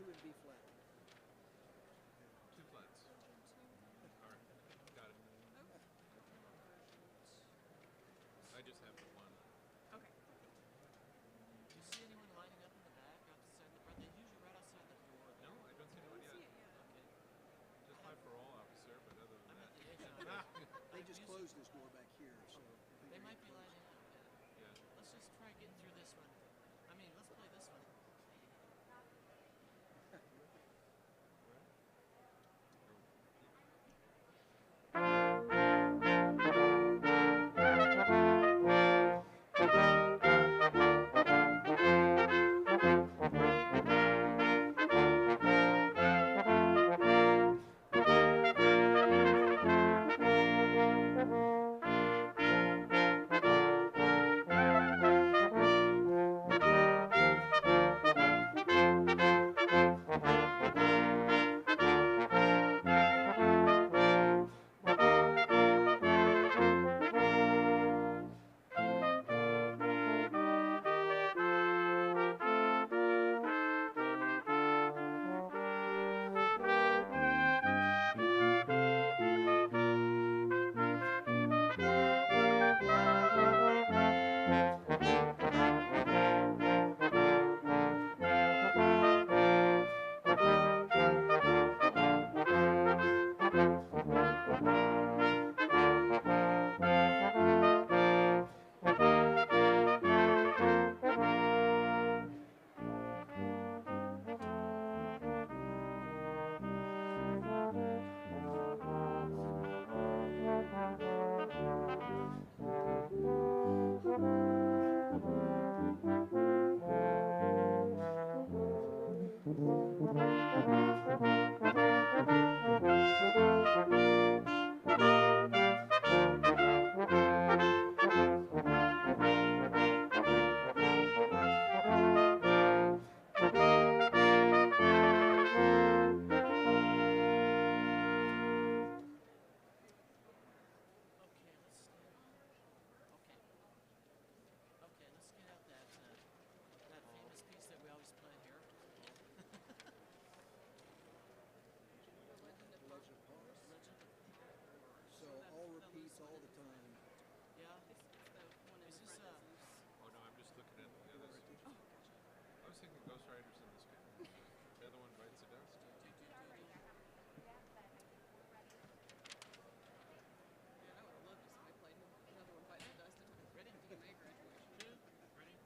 would be flat. 2 flats. All right, got it. I just have the one. Okay. Do you see anyone lining up in the back outside the front? They're usually right outside the door. No, I don't see anyone yet. Okay. Just my parole officer, but other than I'm that. at the edge. They just closed this door back here, so They might be lining up. Yeah. Let's just try getting through this one. I mean, let's play this one. repeats all the time. Yeah. It's the one in Is the this parentheses. Oh no, I'm just looking at the others. Oh, gotcha. I was thinking Ghost Riders in this game. The other one bites the dust. Yeah, and I would have loved if somebody played another one biting the dust and ready to get May graduation. Ready?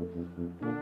Take a second ending.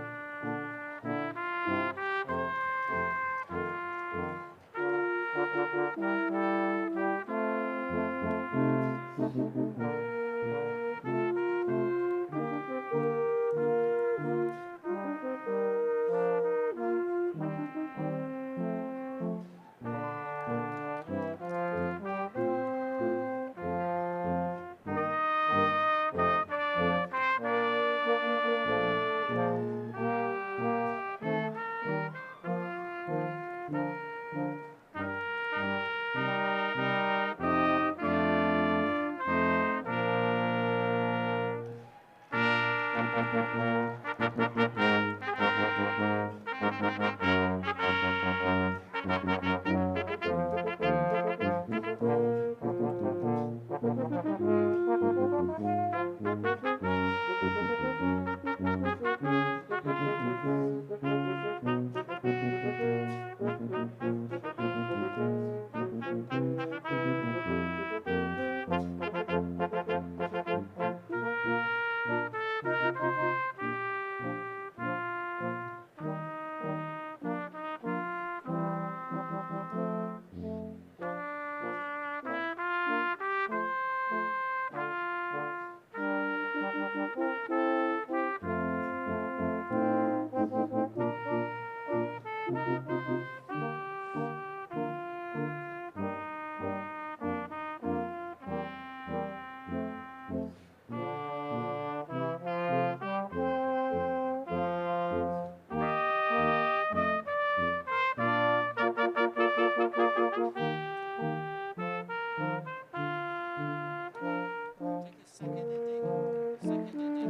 Second ending.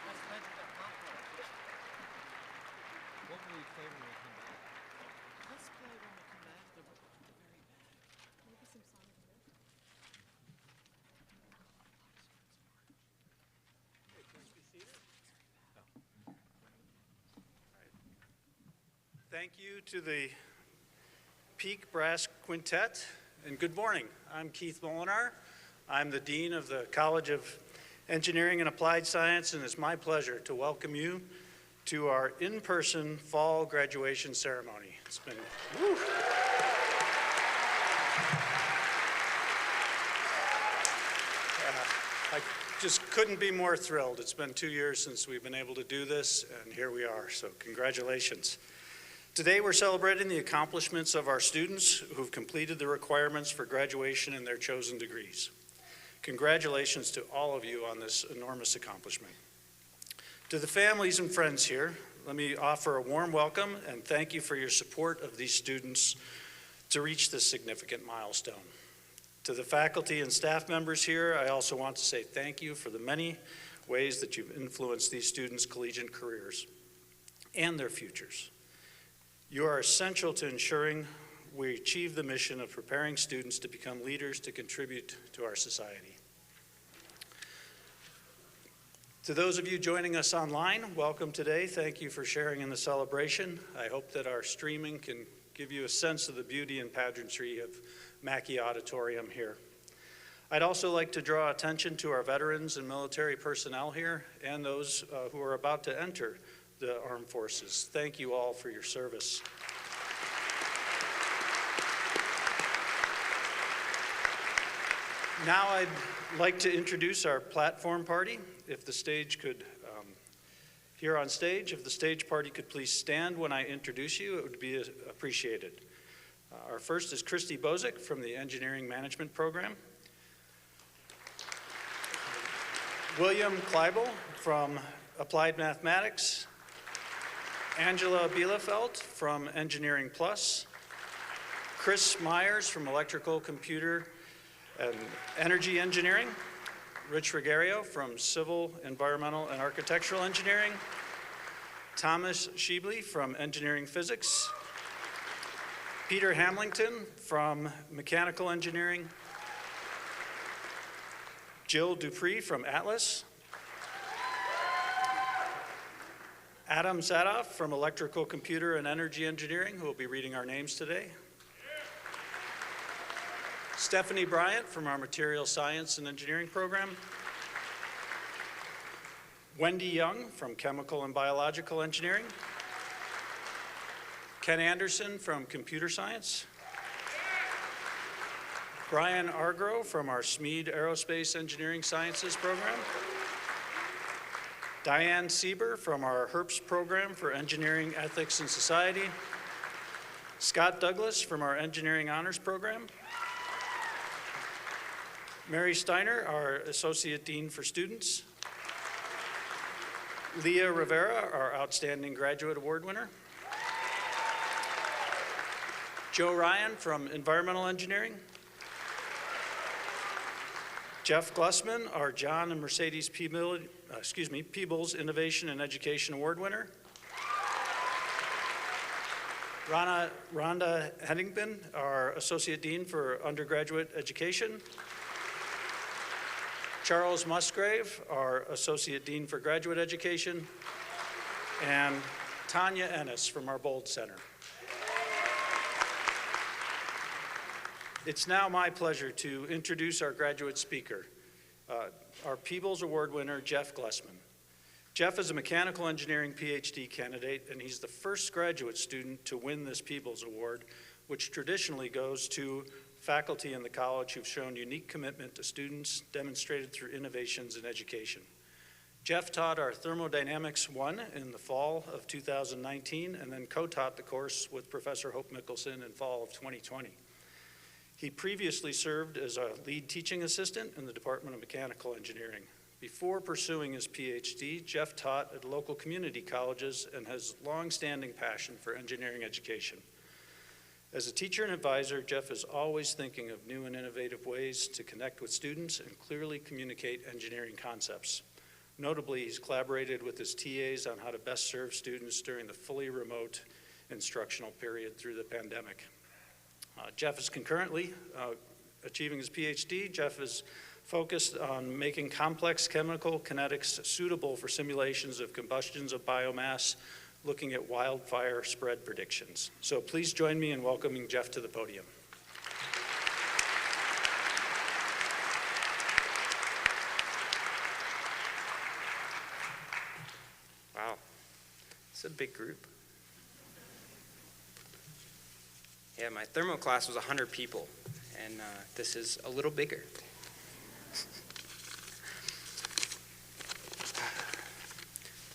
Let's mention the popcorn. What will we play when we come back? Let's play when we come back. The very back. Maybe some Sonic Youth. Thank you to the Peak Brass Quintet, and good morning. I'm Keith Molinar. I'm the Dean of the College of Engineering and Applied Science, and it's my pleasure to welcome you to our in-person fall graduation ceremony. It's been, woo. I just couldn't be more thrilled. It's been 2 years since we've been able to do this, and here we are, so congratulations. Today we're celebrating the accomplishments of our students who've completed the requirements for graduation in their chosen degrees. Congratulations to all of you on this enormous accomplishment. To the families and friends here, let me offer a warm welcome and thank you for your support of these students to reach this significant milestone. To the faculty and staff members here, I also want to say thank you for the many ways that you've influenced these students' collegiate careers and their futures. You are essential to ensuring we achieve the mission of preparing students to become leaders to contribute to our society. To those of you joining us online, welcome today. Thank you for sharing in the celebration. I hope that our streaming can give you a sense of the beauty and pageantry of Mackey Auditorium here. I'd also like to draw attention to our veterans and military personnel here and those who are about to enter the armed forces. Thank you all for your service. Now I'd like to introduce our platform party. If the stage could, here on stage, if the stage party could please stand when I introduce you, it would be appreciated. Our first is Christy Bozick from the Engineering Management Program. William Kleibel from Applied Mathematics. Angela Bielefeld from Engineering Plus. Chris Myers from Electrical, Computer, and Energy Engineering. Rich Regario from Civil, Environmental, and Architectural Engineering. Thomas Schieble from Engineering Physics. Peter Hamlington from Mechanical Engineering. Jill Dupree from Atlas. Adam Sadoff from Electrical, Computer, and Energy Engineering, who will be reading our names today. Stephanie Bryant from our Material Science and Engineering program. Wendy Young from Chemical and Biological Engineering. Ken Anderson from Computer Science. Brian Argro from our SMED Aerospace Engineering Sciences program. Diane Sieber from our HERPS program for Engineering, Ethics, and Society. Scott Douglas from our Engineering Honors program. Mary Steiner, our Associate Dean for Students. Leah Rivera, our Outstanding Graduate Award winner. Joe Ryan from Environmental Engineering. Jeff Glussman, our John and Mercedes Peebles Innovation and Education Award winner. Rhonda Hennington, our Associate Dean for Undergraduate Education. Charles Musgrave, our Associate Dean for Graduate Education. And Tanya Ennis from our Bold Center. It's now my pleasure to introduce our graduate speaker, our Peebles Award winner, Jeff Glussman. Jeff is a mechanical engineering Ph.D. candidate, and he's the first graduate student to win this Peebles Award, which traditionally goes to faculty in the college who've shown unique commitment to students demonstrated through innovations in education. Jeff taught our Thermodynamics 1 in the fall of 2019, and then co-taught the course with Professor Hope Mickelson in fall of 2020. He previously served as a lead teaching assistant in the Department of Mechanical Engineering. Before pursuing his PhD, Jeff taught at local community colleges and has long-standing passion for engineering education. As a teacher and advisor, Jeff is always thinking of new and innovative ways to connect with students and clearly communicate engineering concepts. Notably, he's collaborated with his TAs on how to best serve students during the fully remote instructional period through the pandemic. Jeff is concurrently achieving his PhD. Jeff is focused on making complex chemical kinetics suitable for simulations of combustions of biomass, looking at wildfire spread predictions. So please join me in welcoming Jeff to the podium. Wow, it's a big group. Yeah, my thermo class was 100 people, and this is a little bigger.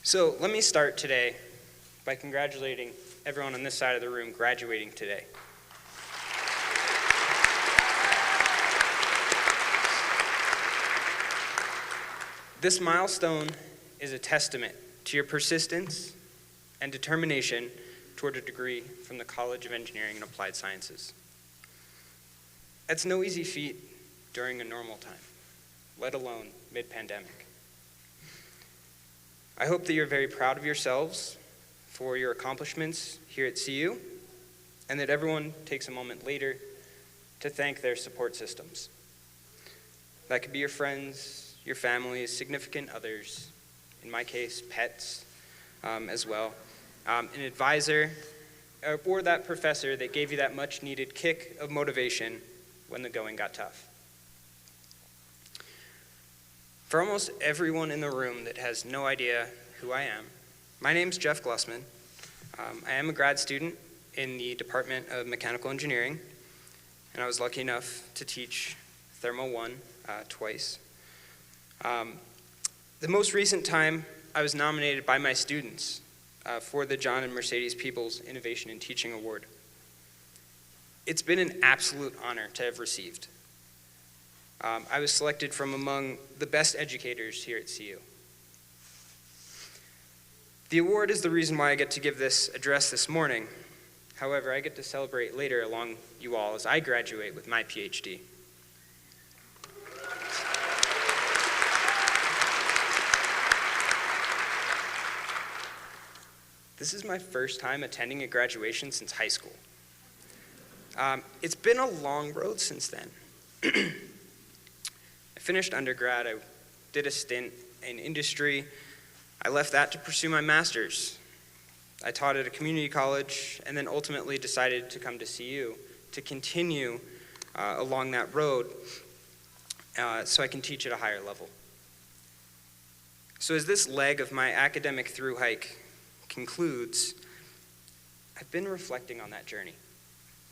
So let me start today by congratulating everyone on this side of the room graduating today. This milestone is a testament to your persistence and determination toward a degree from the College of Engineering and Applied Sciences. That's no easy feat during a normal time, let alone mid-pandemic. I hope that you're very proud of yourselves for your accomplishments here at CU, and that everyone takes a moment later to thank their support systems. That could be your friends, your families, significant others, in my case, pets as well. An advisor, or that professor that gave you that much needed kick of motivation when the going got tough. For almost everyone in the room that has no idea who I am, My name's Jeff Glussman. I am a grad student in the Department of Mechanical Engineering, and I was lucky enough to teach Thermo 1 twice. The most recent time I was nominated by my students for the John and Mercedes Peoples Innovation in Teaching Award. It's been an absolute honor to have received. I was selected from among the best educators here at CU. The award is the reason why I get to give this address this morning. However, I get to celebrate later along you all as I graduate with my Ph.D. This is my first time attending a graduation since high school. It's been a long road since then. I finished undergrad, I did a stint in industry, I left that to pursue my master's. I taught at a community college and then ultimately decided to come to CU to continue along that road so I can teach at a higher level. So as this leg of my academic through hike concludes, I've been reflecting on that journey.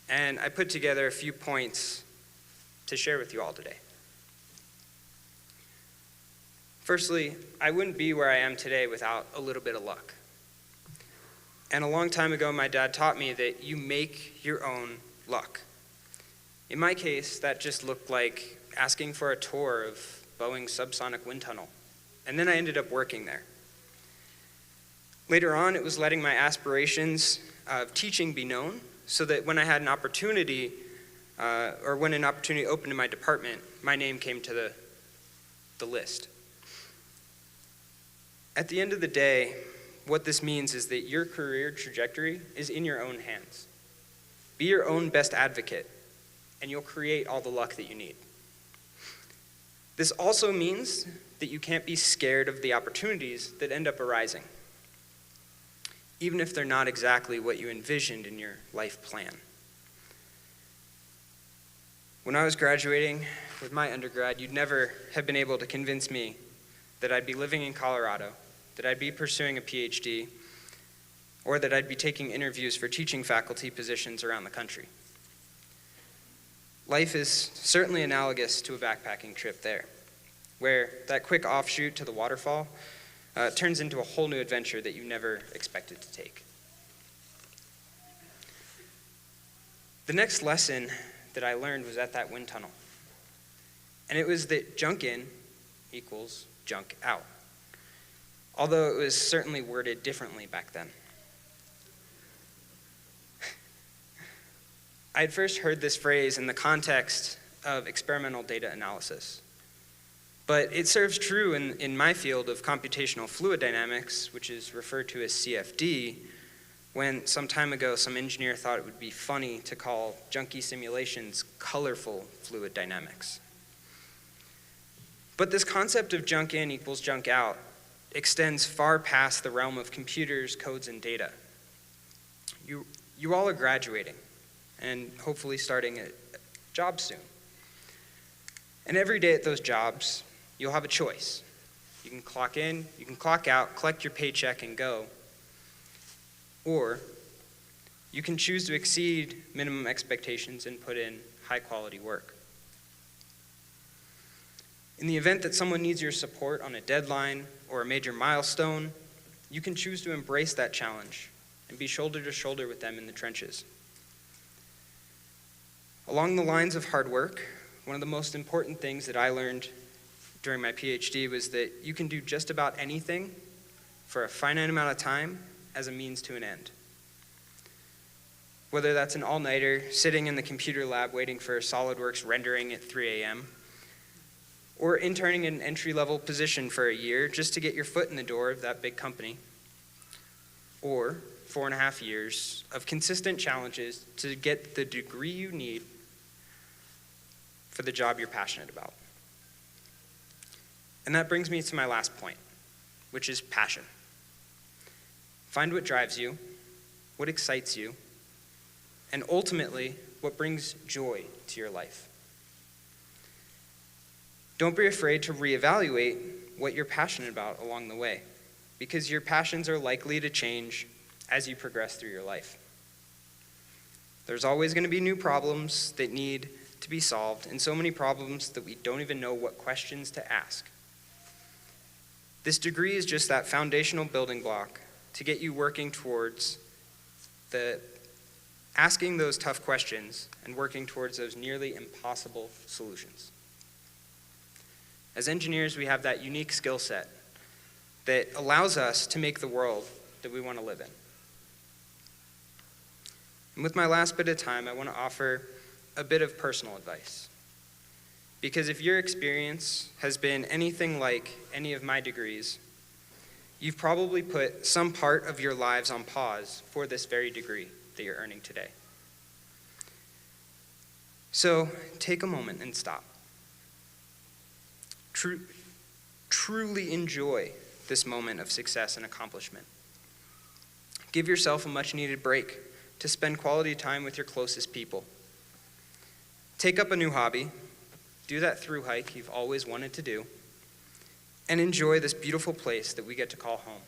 And I put together a few points to share with you all today. Firstly, I wouldn't be where I am today without a little bit of luck. And a long time ago, my dad taught me that you make your own luck. In my case, that just looked like asking for a tour of Boeing's subsonic wind tunnel. And then I ended up working there. Later on, it was letting my aspirations of teaching be known so that when I had an opportunity, or when an opportunity opened in my department, my name came to the list. At the end of the day, what this means is that your career trajectory is in your own hands. Be your own best advocate, and you'll create all the luck that you need. This also means that you can't be scared of the opportunities that end up arising, even if they're not exactly what you envisioned in your life plan. When I was graduating with my undergrad, you'd never have been able to convince me that I'd be living in Colorado, that I'd be pursuing a PhD, or that I'd be taking interviews for teaching faculty positions around the country. Life is certainly analogous to a backpacking trip there, where that quick offshoot to the waterfall turns into a whole new adventure that you never expected to take. The next lesson that I learned was at that wind tunnel, and it was that junk in equals junk out, although it was certainly worded differently back then. I had first heard this phrase in the context of experimental data analysis, but it serves true in my field of computational fluid dynamics, which is referred to as CFD, when some time ago some engineer thought it would be funny to call junky simulations colorful fluid dynamics. But this concept of junk in equals junk out extends far past the realm of computers, codes, and data. You all are graduating and hopefully starting a job soon. And every day at those jobs, you'll have a choice. You can clock in, you can clock out, collect your paycheck, and go. Or you can choose to exceed minimum expectations and put in high-quality work. In the event that someone needs your support on a deadline or a major milestone, you can choose to embrace that challenge and be shoulder to shoulder with them in the trenches. Along the lines of hard work, one of the most important things that I learned during my PhD was that you can do just about anything for a finite amount of time as a means to an end. Whether that's an all-nighter sitting in the computer lab waiting for SolidWorks rendering at 3 a.m., or interning in an entry-level position for a year just to get your foot in the door of that big company, or 4.5 years of consistent challenges to get the degree you need for the job you're passionate about. And that brings me to my last point, which is passion. Find what drives you, what excites you, and ultimately, what brings joy to your life. Don't be afraid to reevaluate what you're passionate about along the way. because your passions are likely to change as you progress through your life. There's always going to be new problems that need to be solved, and so many problems that we don't even know what questions to ask. This degree is just that foundational building block to get you working towards asking those tough questions and working towards those nearly impossible solutions. As engineers, we have that unique skill set that allows us to make the world that we want to live in. And with my last bit of time, I want to offer a bit of personal advice. Because if your experience has been anything like any of my degrees, you've probably put some part of your lives on pause for this very degree that you're earning today. So take a moment and stop. Truly enjoy this moment of success and accomplishment. Give yourself a much-needed break to spend quality time with your closest people. Take up a new hobby, do that thru hike you've always wanted to do, and enjoy this beautiful place that we get to call home.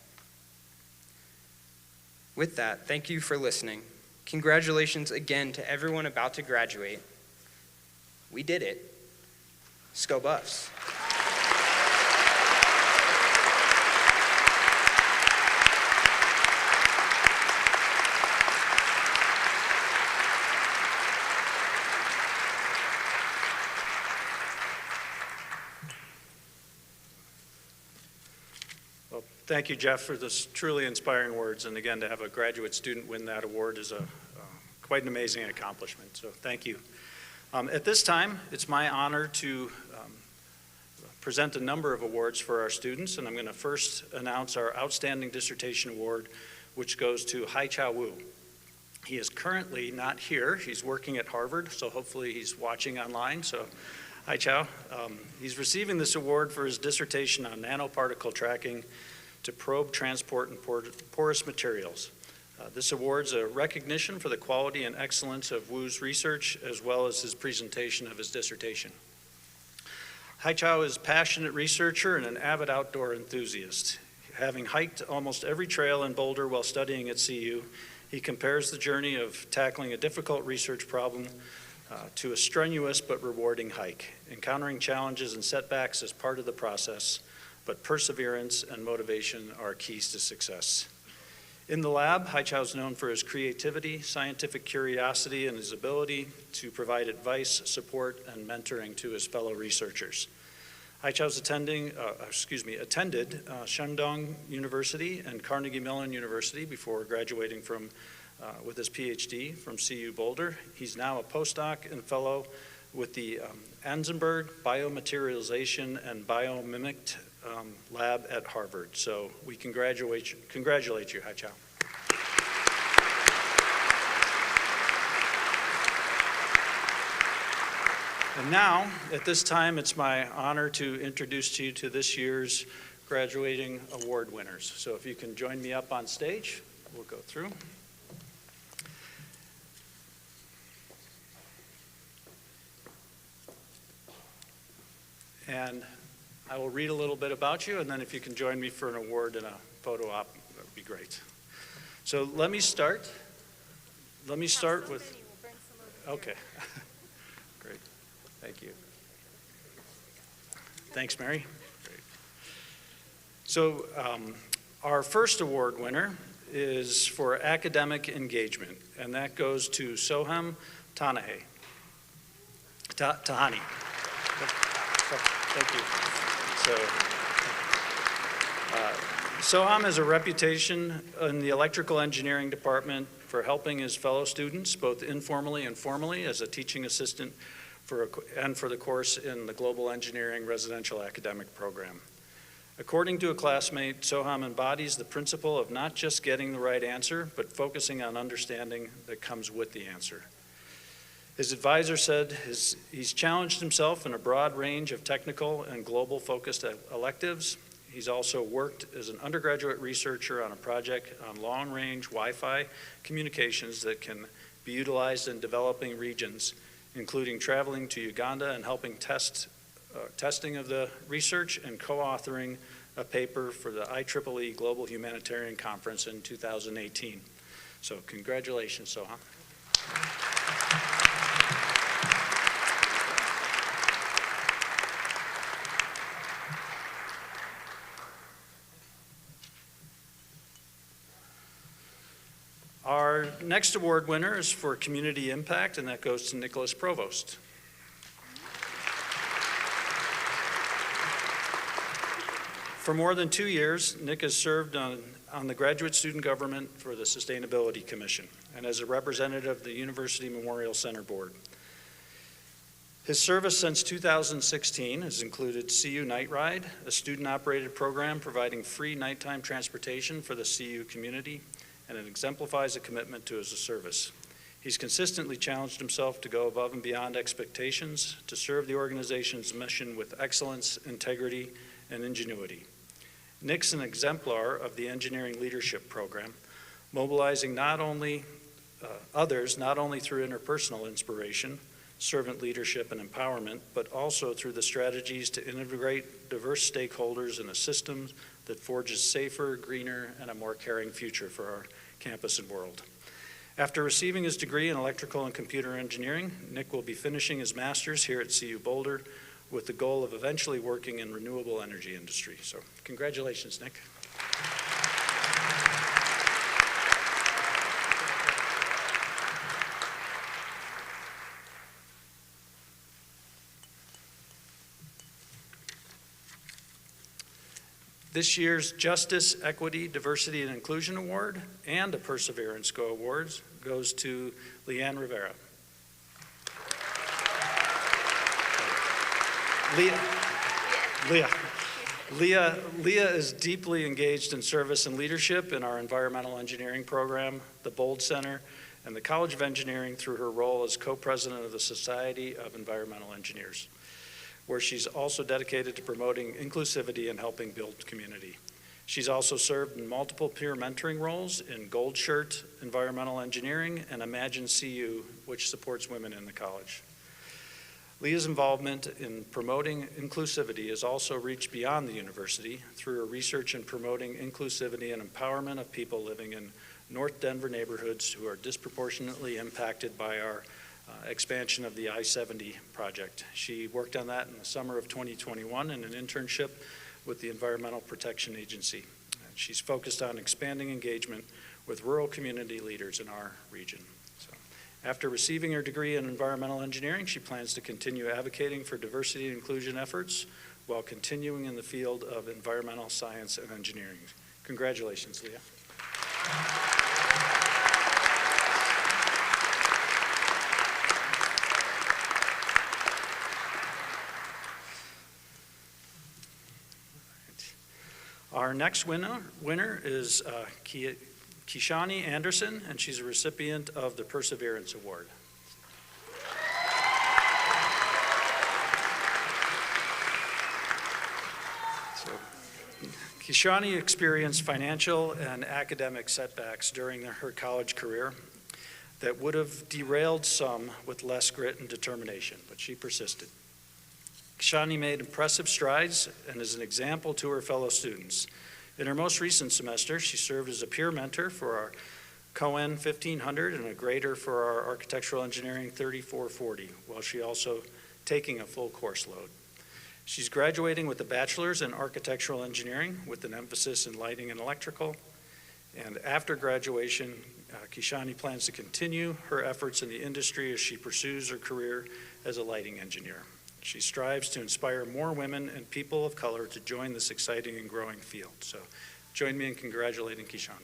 With that, thank you for listening. Congratulations again to everyone about to graduate. We did it. Go Buffs. Well, thank you, Jeff, for those truly inspiring words. And again, to have a graduate student win that award is quite an amazing accomplishment. So thank you. At this time, it's my honor to present a number of awards for our students. And I'm going to first announce our Outstanding Dissertation Award, which goes to Hai-Chao Wu. He is currently not here. He's working at Harvard, so hopefully he's watching online. So Hai-Chao. He's receiving this award for his dissertation on nanoparticle tracking to probe, transport, and porous materials. This award's a recognition for the quality and excellence of Wu's research as well as his presentation of his dissertation. Hai-Chao is a passionate researcher and an avid outdoor enthusiast. Having hiked almost every trail in Boulder while studying at CU, he compares the journey of tackling a difficult research problem to a strenuous but rewarding hike. Encountering challenges and setbacks is part of the process, but perseverance and motivation are keys to success. In the lab, Hai-Chao is known for his creativity, scientific curiosity, and his ability to provide advice, support, and mentoring to his fellow researchers. Hai-Chao's attended Shandong University and Carnegie Mellon University before graduating with his Ph.D. from CU Boulder. He's now a postdoc and fellow with the Anzenberg Biomaterialization and Biomimic Lab at Harvard. So we congratulate you, Hai-Chao. And now, at this time, it's my honor to introduce you to this year's graduating award winners. So if you can join me up on stage, we'll go through. And I will read a little bit about you, and then if you can join me for an award and a photo op, that would be great. So let me start. With, okay. Great, thank you. Thanks, Mary. Great. So our first award winner is for academic engagement, and that goes to Soham Tahani. Thank you. Soham has a reputation in the electrical engineering department for helping his fellow students, both informally and formally, as a teaching assistant for the course in the Global Engineering Residential Academic Program. According to a classmate, Soham embodies the principle of not just getting the right answer, but focusing on understanding that comes with the answer. His advisor said he's challenged himself in a broad range of technical and global focused electives. He's also worked as an undergraduate researcher on a project on long-range Wi-Fi communications that can be utilized in developing regions, including traveling to Uganda and helping testing of the research and co-authoring a paper for the IEEE Global Humanitarian Conference in 2018. So congratulations, Soha. Our next award winner is for community impact, and that goes to Nicholas Provost. For more than 2 years, Nick has served on the Graduate Student Government for the Sustainability Commission and as a representative of the University Memorial Center Board. His service since 2016 has included CU Night Ride, a student-operated program providing free nighttime transportation for the CU community, and it exemplifies a commitment to his service. He's consistently challenged himself to go above and beyond expectations to serve the organization's mission with excellence, integrity, and ingenuity. Nick's an exemplar of the Engineering Leadership Program, mobilizing others not only through interpersonal inspiration, servant leadership, and empowerment, but also through the strategies to integrate diverse stakeholders in a system that forges safer, greener, and a more caring future for our campus and world. After receiving his degree in electrical and computer engineering, Nick will be finishing his master's here at CU Boulder with the goal of eventually working in renewable energy industry. So congratulations, Nick. This year's Justice, Equity, Diversity, and Inclusion Award and a Perseverance Go Awards goes to Leanne Rivera. Leah is deeply engaged in service and leadership in our environmental engineering program, the Bold Center, and the College of Engineering through her role as co-president of the Society of Environmental Engineers, where she's also dedicated to promoting inclusivity and helping build community. She's also served in multiple peer mentoring roles in Gold Shirt Environmental Engineering and Imagine CU, which supports women in the college. Leah's involvement in promoting inclusivity has also reached beyond the university through her research in promoting inclusivity and empowerment of people living in North Denver neighborhoods who are disproportionately impacted by our expansion of the I-70 project. She worked on that in the summer of 2021 in an internship with the Environmental Protection Agency. She's focused on expanding engagement with rural community leaders in our region. After receiving her degree in environmental engineering, she plans to continue advocating for diversity and inclusion efforts while continuing in the field of environmental science and engineering. Congratulations, Leah. Our next winner is Kishani Anderson, and she's a recipient of the Perseverance Award. So, Kishani experienced financial and academic setbacks during her college career that would have derailed some with less grit and determination, but she persisted. Kishani made impressive strides and is an example to her fellow students. In her most recent semester, she served as a peer mentor for our COEN 1500 and a grader for our Architectural Engineering 3440, while she also taking a full course load. She's graduating with a bachelor's in Architectural Engineering with an emphasis in lighting and electrical. And after graduation, Kishani plans to continue her efforts in the industry as she pursues her career as a lighting engineer. She strives to inspire more women and people of color to join this exciting and growing field. So join me in congratulating Kishani.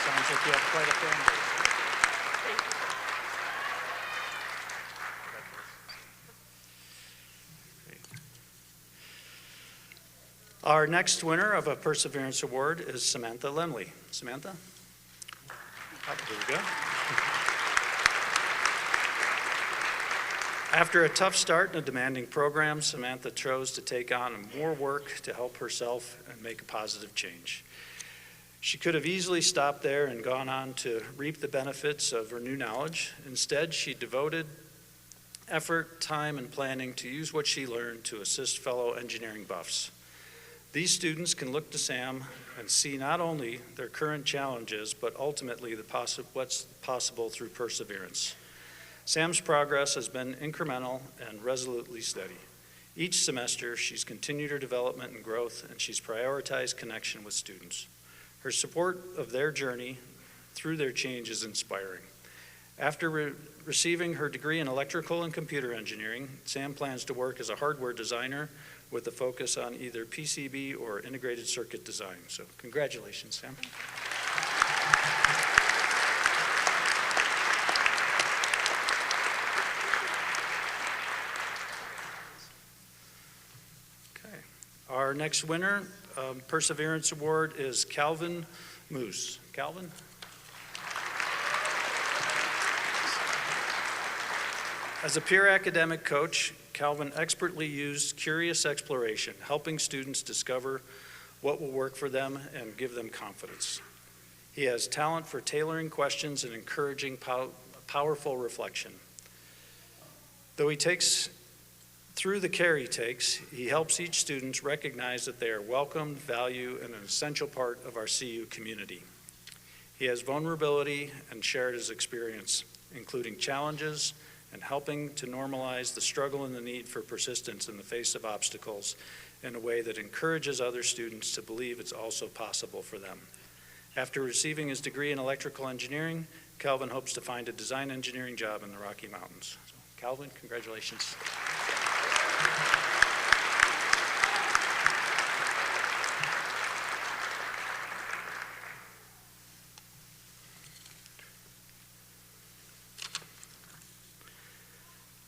Sounds like you have quite a fan base. Our next winner of a Perseverance Award is Samantha Lemley. Samantha? Oh, there we go. After a tough start in a demanding program, Samantha chose to take on more work to help herself and make a positive change. She could have easily stopped there and gone on to reap the benefits of her new knowledge. Instead, she devoted effort, time, and planning to use what she learned to assist fellow engineering buffs. These students can look to Sam and see not only their current challenges, but ultimately what's possible through perseverance. Sam's progress has been incremental and resolutely steady. Each semester, she's continued her development and growth, and she's prioritized connection with students. Her support of their journey through their change is inspiring. After receiving her degree in electrical and computer engineering, Sam plans to work as a hardware designer with a focus on either PCB or integrated circuit design. So congratulations, Sam. Okay. Our next winner, Perseverance Award, is Calvin Moose. Calvin? As a peer academic coach, Calvin expertly used curious exploration, helping students discover what will work for them and give them confidence. He has talent for tailoring questions and encouraging powerful reflection. Though he takes through the care he takes, he helps each student recognize that they are welcomed, valued, and an essential part of our CU community. He has vulnerability and shared his experience, including challenges, and helping to normalize the struggle and the need for persistence in the face of obstacles in a way that encourages other students to believe it's also possible for them. After receiving his degree in electrical engineering, Calvin hopes to find a design engineering job in the Rocky Mountains. So, Calvin, congratulations.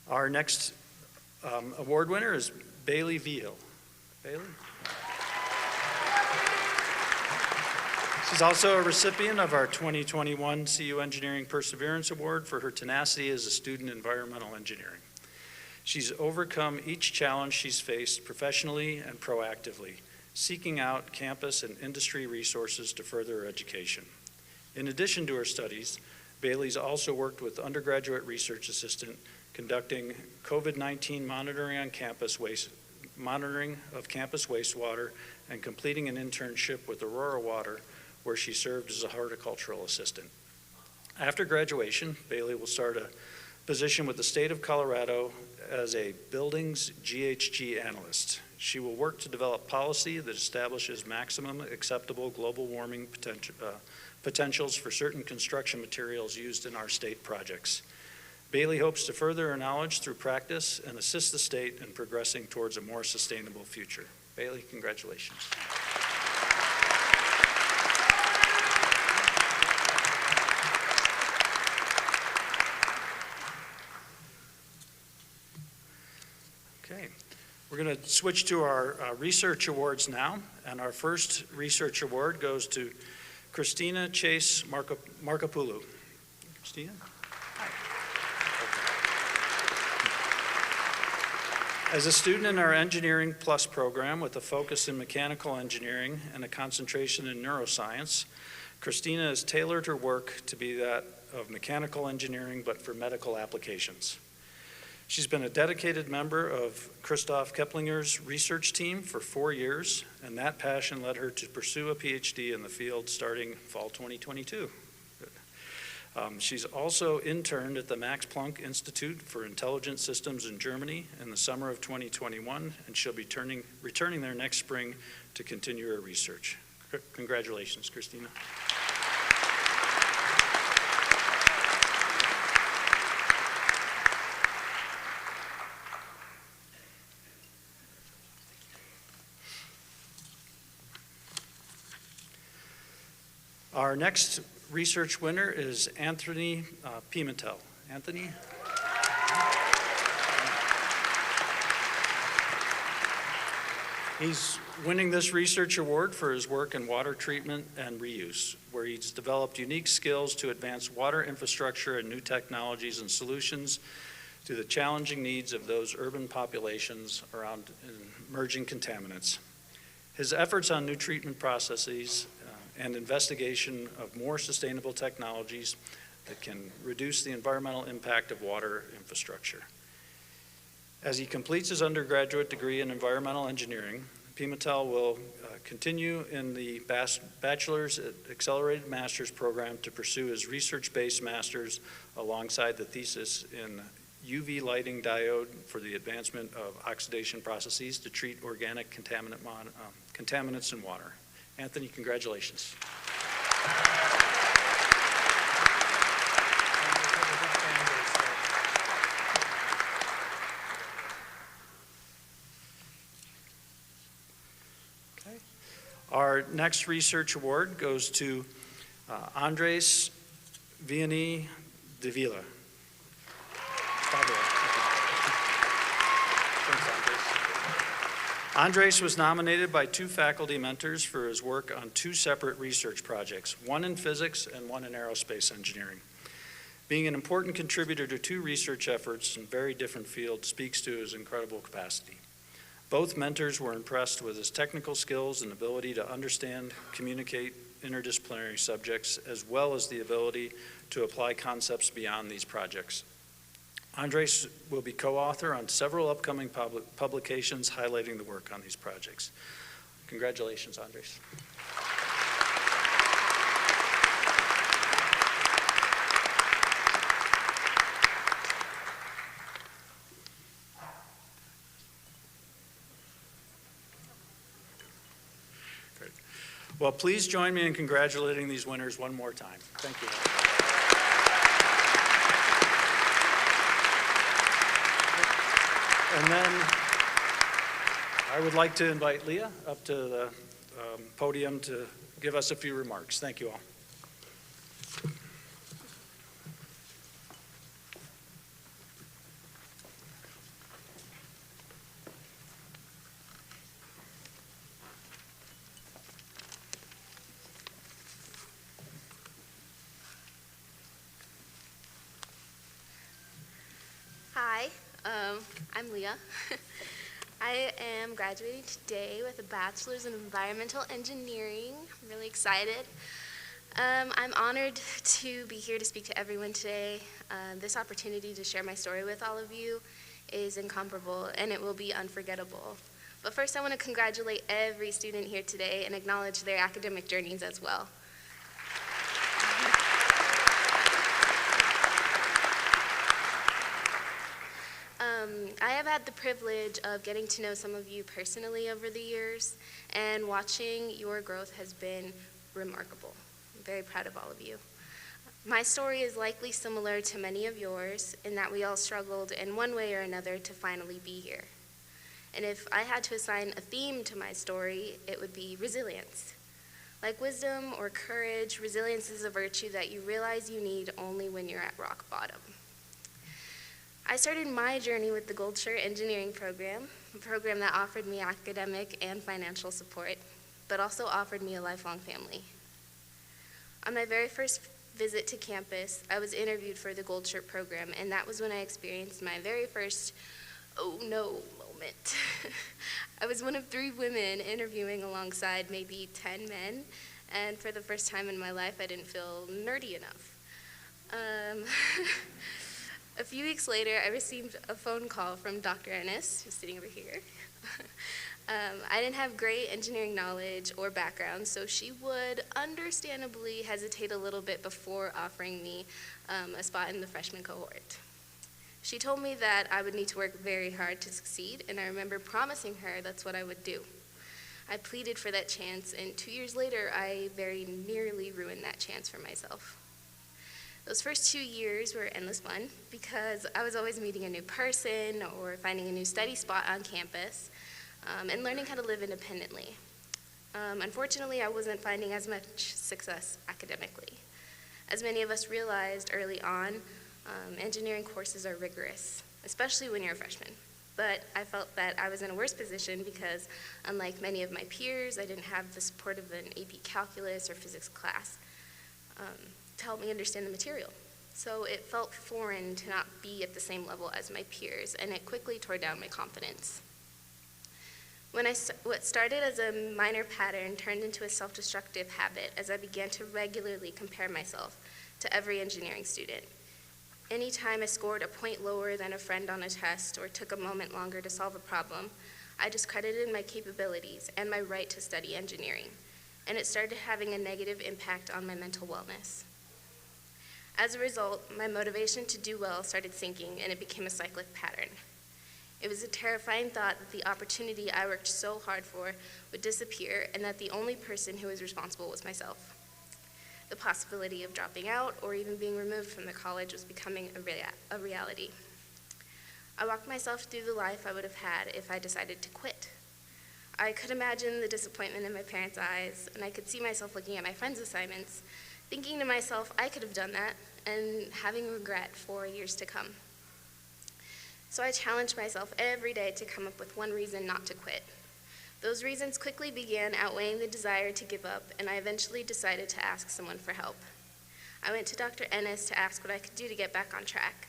Our next award winner is Bailey Veal. Bailey? She's also a recipient of our 2021 CU Engineering Perseverance Award for her tenacity as a student in environmental engineering. She's overcome each challenge she's faced professionally and proactively, seeking out campus and industry resources to further her education. In addition to her studies, Bailey's also worked with undergraduate research assistant conducting COVID-19 monitoring of campus wastewater and completing an internship with Aurora Water, where she served as a horticultural assistant. After graduation, Bailey will start a position with the state of Colorado as a buildings GHG analyst. She will work to develop policy that establishes maximum acceptable global warming potentials for certain construction materials used in our state projects. Bailey hopes to further her knowledge through practice and assist the state in progressing towards a more sustainable future. Bailey, congratulations. Okay, we're going to switch to our research awards now, and our first research award goes to Christina Chase Marcopoulou. Christina? As a student in our Engineering Plus program with a focus in mechanical engineering and a concentration in neuroscience, Christina has tailored her work to be that of mechanical engineering, but for medical applications. She's been a dedicated member of Christoph Keplinger's research team for 4 years, and that passion led her to pursue a Ph.D. in the field starting fall 2022. She's also interned at the Max Planck Institute for Intelligent Systems in Germany in the summer of 2021, and she'll be returning there next spring to continue her research. Congratulations, Christina. Our next research winner is Anthony Pimentel. Anthony? He's winning this research award for his work in water treatment and reuse, where he's developed unique skills to advance water infrastructure and new technologies and solutions to the challenging needs of those urban populations around emerging contaminants. His efforts on new treatment processes and investigation of more sustainable technologies that can reduce the environmental impact of water infrastructure. As he completes his undergraduate degree in environmental engineering, Pimentel will continue in the Bachelor's Accelerated Master's program to pursue his research-based master's alongside the thesis in UV lighting diode for the advancement of oxidation processes to treat organic contaminants in water. Anthony, congratulations. Okay. Our next research award goes to Andres Vianney de Villa. Andres was nominated by 2 faculty mentors for his work on 2 separate research projects, one in physics and one in aerospace engineering. Being an important contributor to 2 research efforts in very different fields speaks to his incredible capacity. Both mentors were impressed with his technical skills and ability to understand, communicate interdisciplinary subjects, as well as the ability to apply concepts beyond these projects. Andres will be co-author on several upcoming publications highlighting the work on these projects. Congratulations, Andres. Great. Well, please join me in congratulating these winners one more time. Thank you. And then I would like to invite Leah up to the podium to give us a few remarks. Thank you all. Hi, I'm Leah. I am graduating today with a bachelor's in environmental engineering. I'm really excited. I'm honored to be here to speak to everyone today. This opportunity to share my story with all of you is incomparable, and it will be unforgettable. But first, I want to congratulate every student here today and acknowledge their academic journeys as well. I have had the privilege of getting to know some of you personally over the years, and watching your growth has been remarkable. I'm very proud of all of you. My story is likely similar to many of yours in that we all struggled in one way or another to finally be here. And if I had to assign a theme to my story, it would be resilience. Like wisdom or courage, resilience is a virtue that you realize you need only when you're at rock bottom. I started my journey with the Gold Shirt Engineering Program, a program that offered me academic and financial support, but also offered me a lifelong family. On my very first visit to campus, I was interviewed for the Gold Shirt program, and that was when I experienced my very first oh no moment. I was one of 3 women interviewing alongside maybe 10 men, and for the first time in my life, I didn't feel nerdy enough. A few weeks later, I received a phone call from Dr. Ennis, who's sitting over here. I didn't have great engineering knowledge or background, so she would understandably hesitate a little bit before offering me a spot in the freshman cohort. She told me that I would need to work very hard to succeed, and I remember promising her that's what I would do. I pleaded for that chance, and 2 years later, I very nearly ruined that chance for myself. Those first 2 years were endless fun because I was always meeting a new person or finding a new study spot on campus and learning how to live independently. Unfortunately, I wasn't finding as much success academically. As many of us realized early on, engineering courses are rigorous, especially when you're a freshman. But I felt that I was in a worse position because, unlike many of my peers, I didn't have the support of an AP calculus or physics class to help me understand the material. So it felt foreign to not be at the same level as my peers, and it quickly tore down my confidence. What started as a minor pattern turned into a self-destructive habit as I began to regularly compare myself to every engineering student. Anytime I scored a point lower than a friend on a test or took a moment longer to solve a problem, I discredited my capabilities and my right to study engineering, and it started having a negative impact on my mental wellness. As a result, my motivation to do well started sinking, and it became a cyclic pattern. It was a terrifying thought that the opportunity I worked so hard for would disappear, and that the only person who was responsible was myself. The possibility of dropping out or even being removed from the college was becoming a reality. I walked myself through the life I would have had if I decided to quit. I could imagine the disappointment in my parents' eyes, and I could see myself looking at my friends' assignments, thinking to myself, I could have done that, and having regret for years to come. So I challenged myself every day to come up with one reason not to quit. Those reasons quickly began outweighing the desire to give up, and I eventually decided to ask someone for help. I went to Dr. Ennis to ask what I could do to get back on track.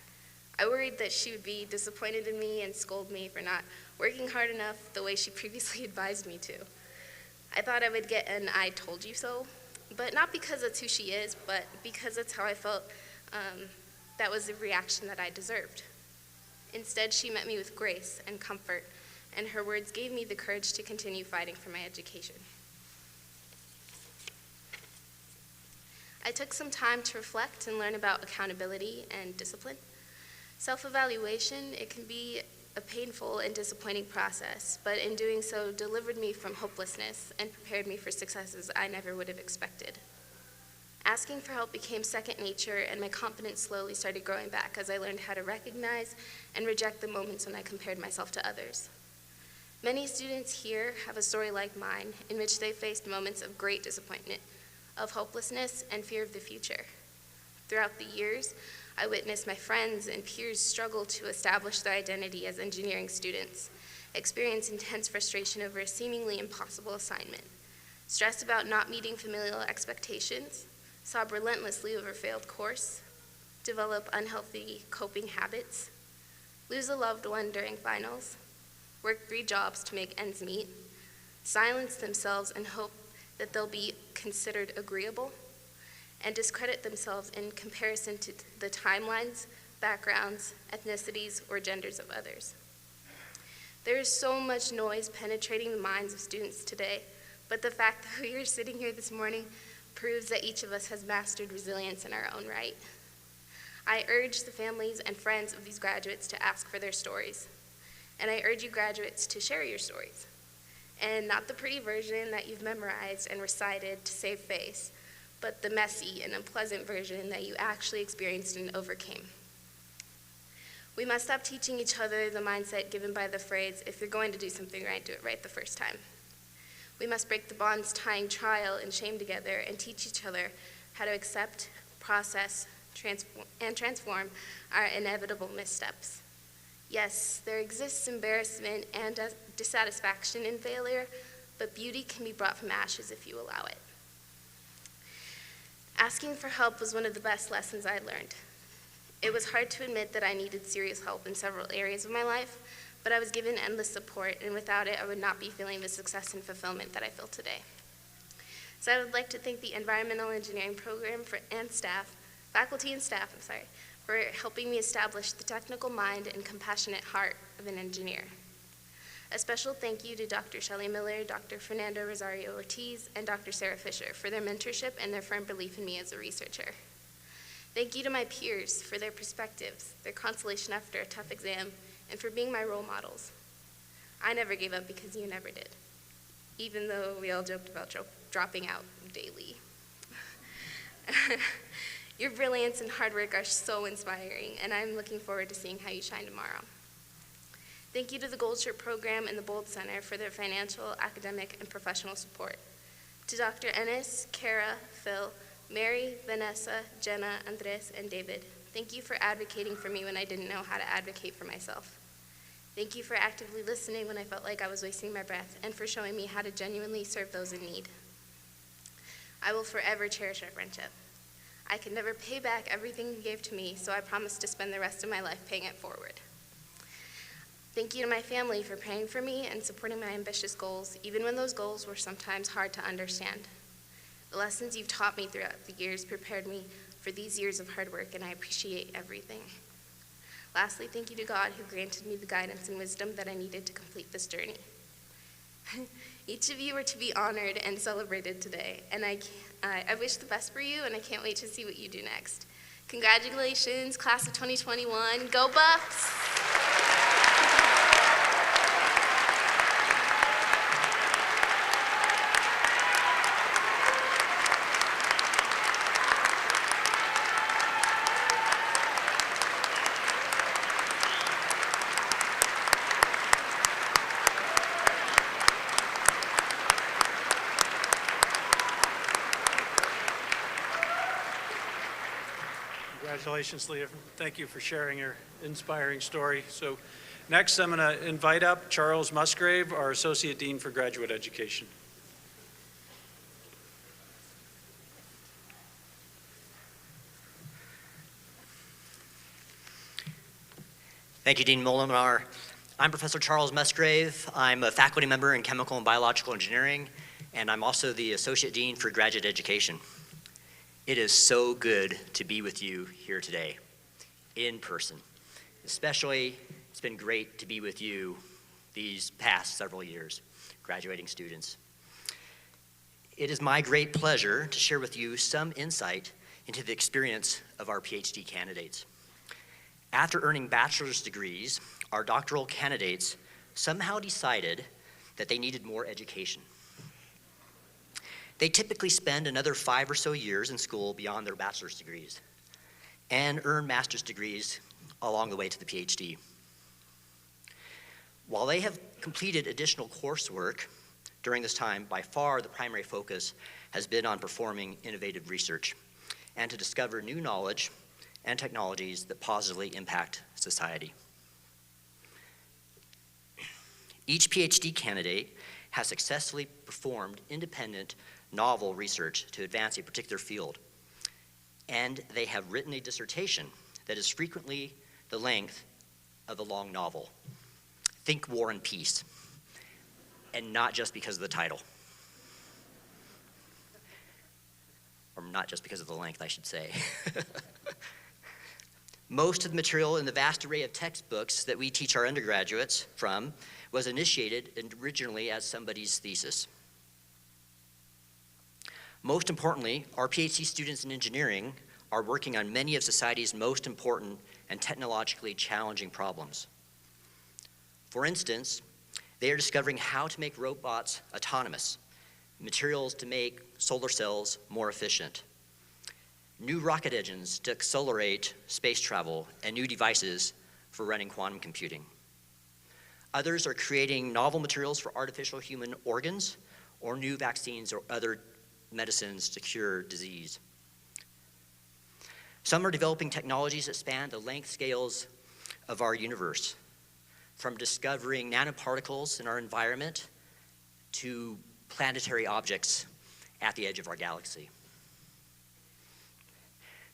I worried that she would be disappointed in me and scold me for not working hard enough the way she previously advised me to. I thought I would get an "I told you so," but not because that's who she is, but because that's how I felt that was the reaction that I deserved. Instead, she met me with grace and comfort, and her words gave me the courage to continue fighting for my education. I took some time to reflect and learn about accountability and discipline. Self-evaluation, it can be a painful and disappointing process, but in doing so delivered me from hopelessness and prepared me for successes I never would have expected. Asking for help became second nature, and my confidence slowly started growing back as I learned how to recognize and reject the moments when I compared myself to others. Many students here have a story like mine, in which they faced moments of great disappointment, of hopelessness, and fear of the future. Throughout the years, I witnessed my friends and peers struggle to establish their identity as engineering students, experience intense frustration over a seemingly impossible assignment, stressed about not meeting familial expectations, sob relentlessly over failed course, develop unhealthy coping habits, lose a loved one during finals, work 3 jobs to make ends meet, silence themselves and hope that they'll be considered agreeable, and discredit themselves in comparison to the timelines, backgrounds, ethnicities, or genders of others. There is so much noise penetrating the minds of students today, but the fact that we are sitting here this morning proves that each of us has mastered resilience in our own right. I urge the families and friends of these graduates to ask for their stories, and I urge you graduates to share your stories, and not the pretty version that you've memorized and recited to save face, but the messy and unpleasant version that you actually experienced and overcame. We must stop teaching each other the mindset given by the phrase, if you're going to do something right, do it right the first time. We must break the bonds tying trial and shame together and teach each other how to accept, process, and transform our inevitable missteps. Yes, there exists embarrassment and dissatisfaction in failure, but beauty can be brought from ashes if you allow it. Asking for help was one of the best lessons I learned. It was hard to admit that I needed serious help in several areas of my life, but I was given endless support, and without it, I would not be feeling the success and fulfillment that I feel today. So I would like to thank the Environmental Engineering Program faculty and staff, for helping me establish the technical mind and compassionate heart of an engineer. A special thank you to Dr. Shelley Miller, Dr. Fernando Rosario Ortiz, and Dr. Sarah Fisher for their mentorship and their firm belief in me as a researcher. Thank you to my peers for their perspectives, their consolation after a tough exam, and for being my role models. I never gave up because you never did, even though we all joked about dropping out daily. Your brilliance and hard work are so inspiring, and I'm looking forward to seeing how you shine tomorrow. Thank you to the Gold Shirt Program and the Bold Center for their financial, academic, and professional support. To Dr. Ennis, Kara, Phil, Mary, Vanessa, Jenna, Andres, and David, thank you for advocating for me when I didn't know how to advocate for myself. Thank you for actively listening when I felt like I was wasting my breath, and for showing me how to genuinely serve those in need. I will forever cherish our friendship. I can never pay back everything you gave to me, so I promise to spend the rest of my life paying it forward. Thank you to my family for praying for me and supporting my ambitious goals, even when those goals were sometimes hard to understand. The lessons you've taught me throughout the years prepared me for these years of hard work, and I appreciate everything. Lastly, thank you to God who granted me the guidance and wisdom that I needed to complete this journey. Each of you are to be honored and celebrated today, and I wish the best for you, and I can't wait to see what you do next. Congratulations, class of 2021. Go Buffs! Congratulations, Leah. Thank you for sharing your inspiring story. So next, I'm going to invite up Charles Musgrave, our Associate Dean for Graduate Education. Thank you, Dean Molinar. I'm Professor Charles Musgrave. I'm a faculty member in Chemical and Biological Engineering, and I'm also the Associate Dean for Graduate Education. It is so good to be with you here today, in person. Especially, it's been great to be with you these past several years, graduating students. It is my great pleasure to share with you some insight into the experience of our PhD candidates. After earning bachelor's degrees, our doctoral candidates somehow decided that they needed more education. They typically spend another 5 or so years in school beyond their bachelor's degrees and earn master's degrees along the way to the PhD. While they have completed additional coursework during this time, by far the primary focus has been on performing innovative research and to discover new knowledge and technologies that positively impact society. Each PhD candidate has successfully performed independent novel research to advance a particular field, and they have written a dissertation that is frequently the length of a long novel. Think War and Peace, and not just because of the title. Or not just because of the length, I should say. Most of the material in the vast array of textbooks that we teach our undergraduates from was initiated originally as somebody's thesis. Most importantly, our PhD students in engineering are working on many of society's most important and technologically challenging problems. For instance, they are discovering how to make robots autonomous, materials to make solar cells more efficient, new rocket engines to accelerate space travel, and new devices for running quantum computing. Others are creating novel materials for artificial human organs or new vaccines or other medicines to cure disease. Some are developing technologies that span the length scales of our universe, from discovering nanoparticles in our environment to planetary objects at the edge of our galaxy.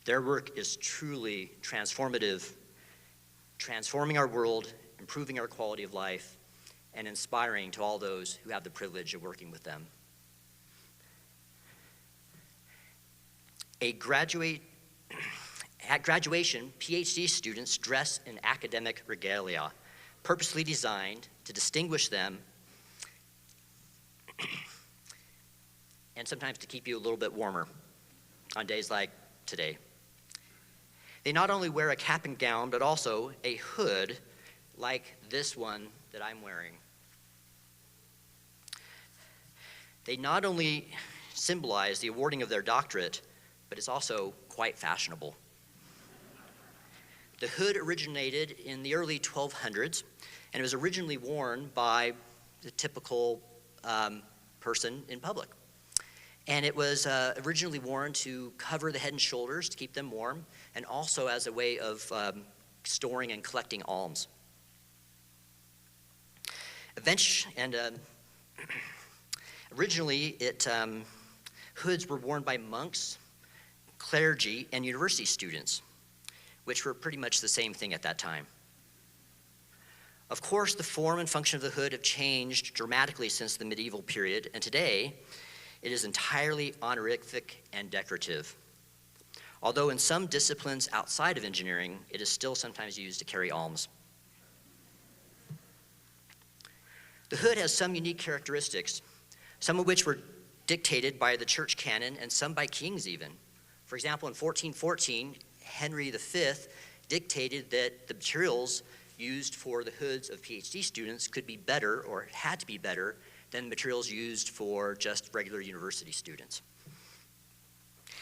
Their work is truly transformative, transforming our world, improving our quality of life, and inspiring to all those who have the privilege of working with them. At graduation, PhD students dress in academic regalia, purposely designed to distinguish them and sometimes to keep you a little bit warmer on days like today. They not only wear a cap and gown, but also a hood like this one that I'm wearing. They not only symbolize the awarding of their doctorate, but it's also quite fashionable. The hood originated in the early 1200s, and it was originally worn by the typical person in public. And it was originally worn to cover the head and shoulders to keep them warm, and also as a way of storing and collecting alms. Originally, hoods were worn by monks, clergy, and university students, which were pretty much the same thing at that time. Of course, the form and function of the hood have changed dramatically since the medieval period, and today It is entirely honorific and decorative. Although in some disciplines outside of engineering, it is still sometimes used to carry alms. The hood has some unique characteristics, some of which were dictated by the church canon and some by kings even. For example, in 1414, Henry V dictated that the materials used for the hoods of Ph.D. students could be better, or had to be better, than materials used for just regular university students.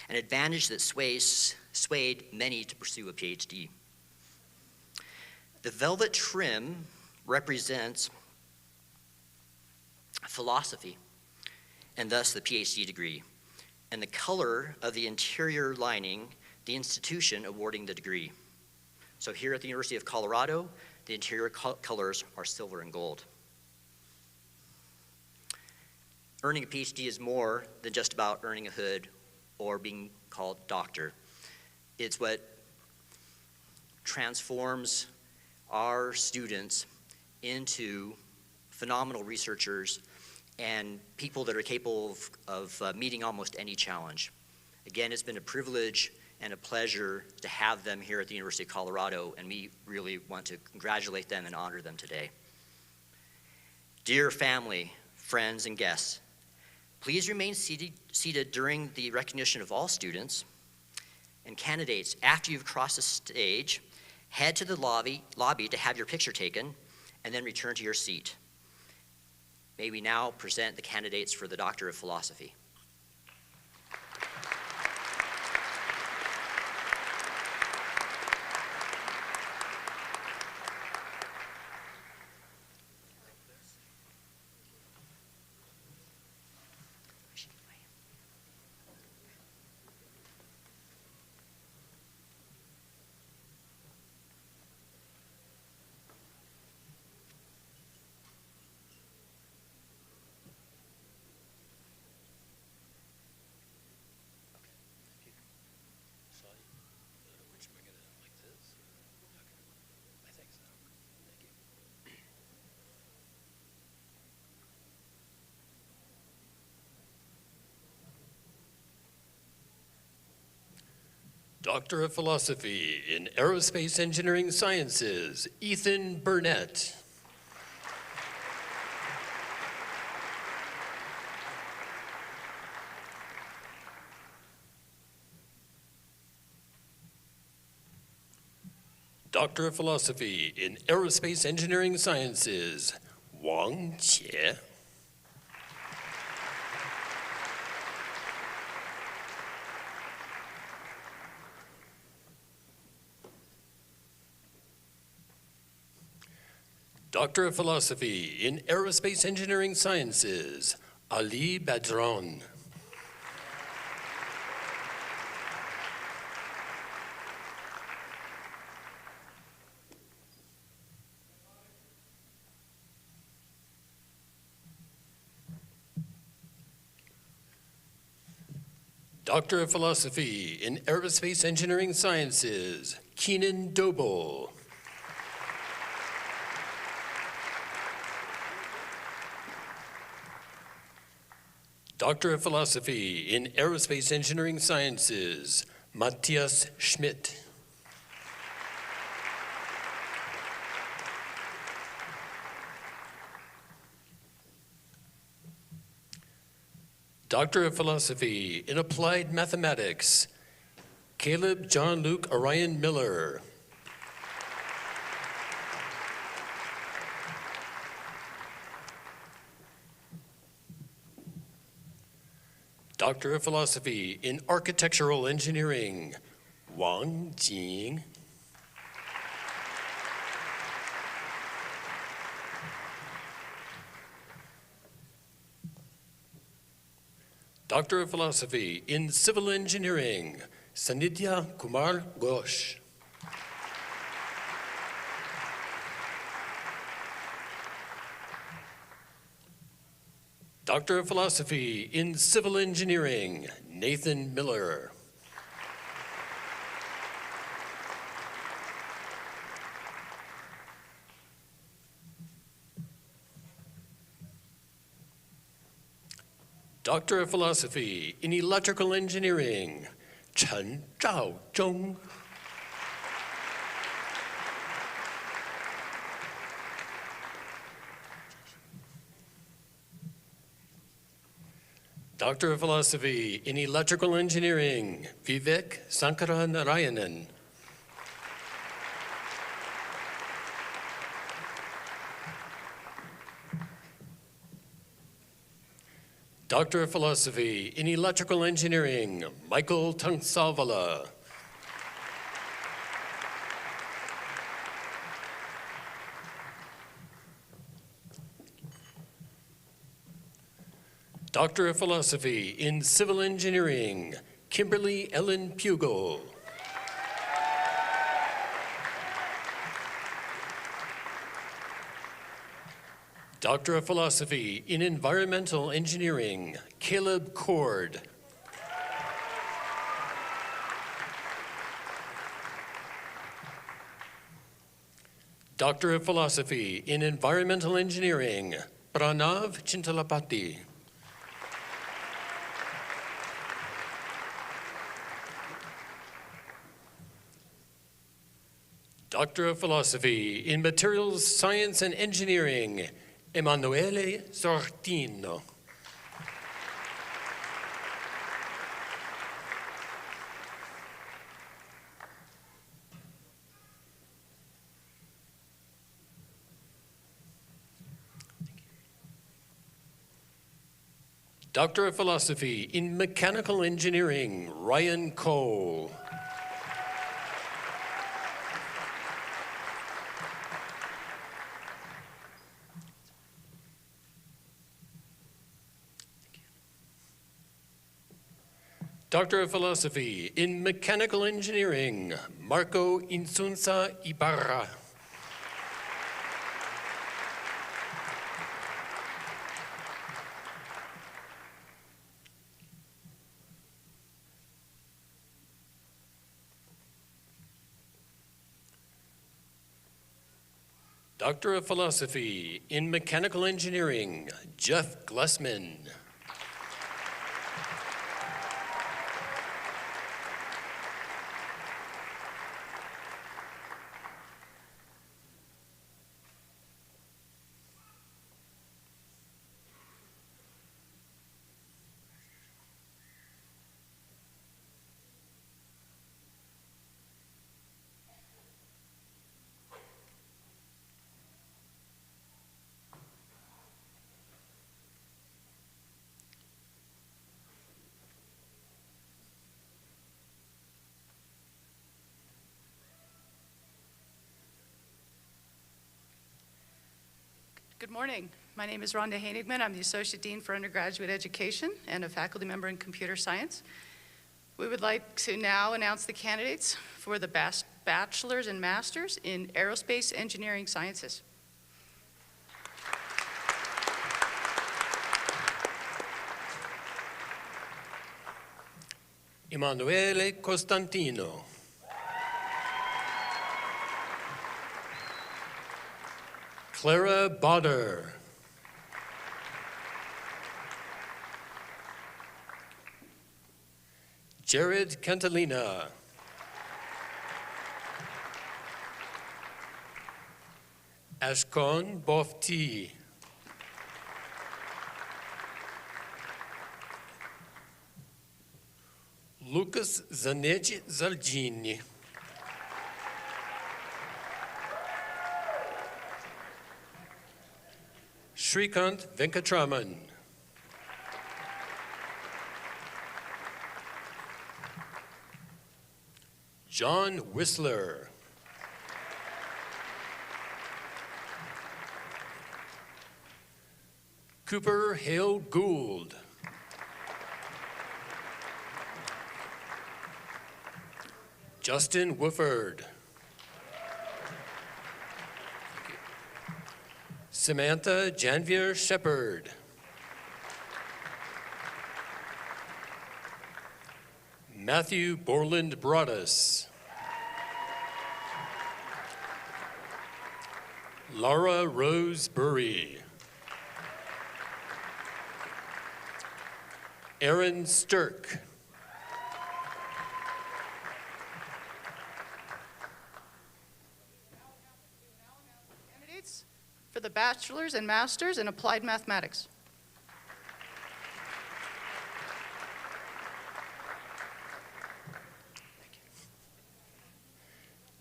An advantage that swayed many to pursue a Ph.D. The velvet trim represents philosophy, and thus the Ph.D. degree, and the color of the interior lining, the institution awarding the degree. So here at the University of Colorado, the interior colors are silver and gold. Earning a Ph.D. is more than just about earning a hood or being called doctor. It's what transforms our students into phenomenal researchers and people that are capable of meeting almost any challenge. Again, it's been a privilege and a pleasure to have them here at the University of Colorado, and we really want to congratulate them and honor them today. Dear family, friends, and guests, please remain seated during the recognition of all students and candidates. After you've crossed the stage, head to the lobby to have your picture taken, and then return to your seat. May we now present the candidates for the Doctor of Philosophy. Doctor of Philosophy in Aerospace Engineering Sciences, Ethan Burnett. Doctor of Philosophy in Aerospace Engineering Sciences, Wang Qie. Doctor of Philosophy in Aerospace Engineering Sciences, Ali Badran. Doctor of Philosophy in Aerospace Engineering Sciences, Keenan Doble. Doctor of Philosophy in Aerospace Engineering Sciences, Matthias Schmidt. Doctor of Philosophy in Applied Mathematics, Caleb John-Luke Orion Miller. Doctor of Philosophy in Architectural Engineering, Wang Jing. Doctor of Philosophy in Civil Engineering, Sanidhya Kumar Ghosh. Doctor of Philosophy in Civil Engineering, Nathan Miller. Doctor of Philosophy in Electrical Engineering, Chen Zhaozhong. Doctor of Philosophy in Electrical Engineering, Vivek Sankaranarayanan. Doctor of Philosophy in Electrical Engineering, Michael Tungsavala. Doctor of Philosophy in Civil Engineering, Kimberly Ellen Pugel. Doctor of Philosophy in Environmental Engineering, Caleb Cord. Doctor of Philosophy in Environmental Engineering, Pranav Chintalapati. Doctor of Philosophy in Materials Science and Engineering, Emanuele Sortino. Doctor of Philosophy in Mechanical Engineering, Ryan Cole. Doctor of Philosophy in Mechanical Engineering, Marco Insunza Ibarra. Doctor of Philosophy in Mechanical Engineering, Jeff Glessman. Good morning. My name is Rhonda Hanigman. I'm the Associate Dean for Undergraduate Education and a faculty member in Computer Science. We would like to now announce the candidates for the Bachelors and Masters in Aerospace Engineering Sciences. Emanuele Costantino. Clara Botter. Jared Cantalina. Ashkon Bofti. Lucas Zanetti Zalgini. Shrikant Venkatraman. John Whistler. Cooper Hale Gould. Justin Wooford. Samantha Janvier Shepard. Matthew Borland Broadus. Laura Rose Burry. Aaron Stirk. Candidates for the bachelor's and master's in applied mathematics.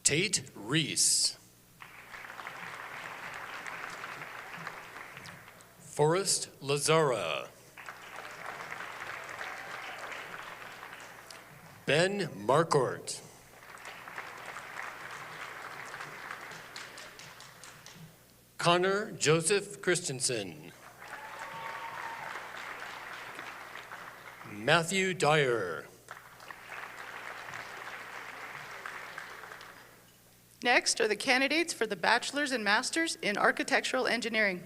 Tate Reese. Forrest Lazara. Ben Marcourt. Connor Joseph Christensen. Matthew Dyer. Next are the candidates for the bachelor's and master's in architectural engineering.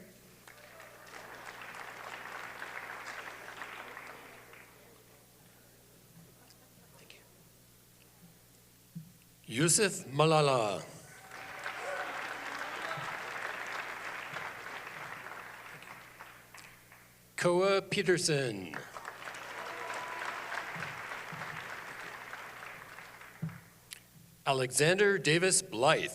Yusuf Malala. Koa Peterson. Alexander Davis Blythe.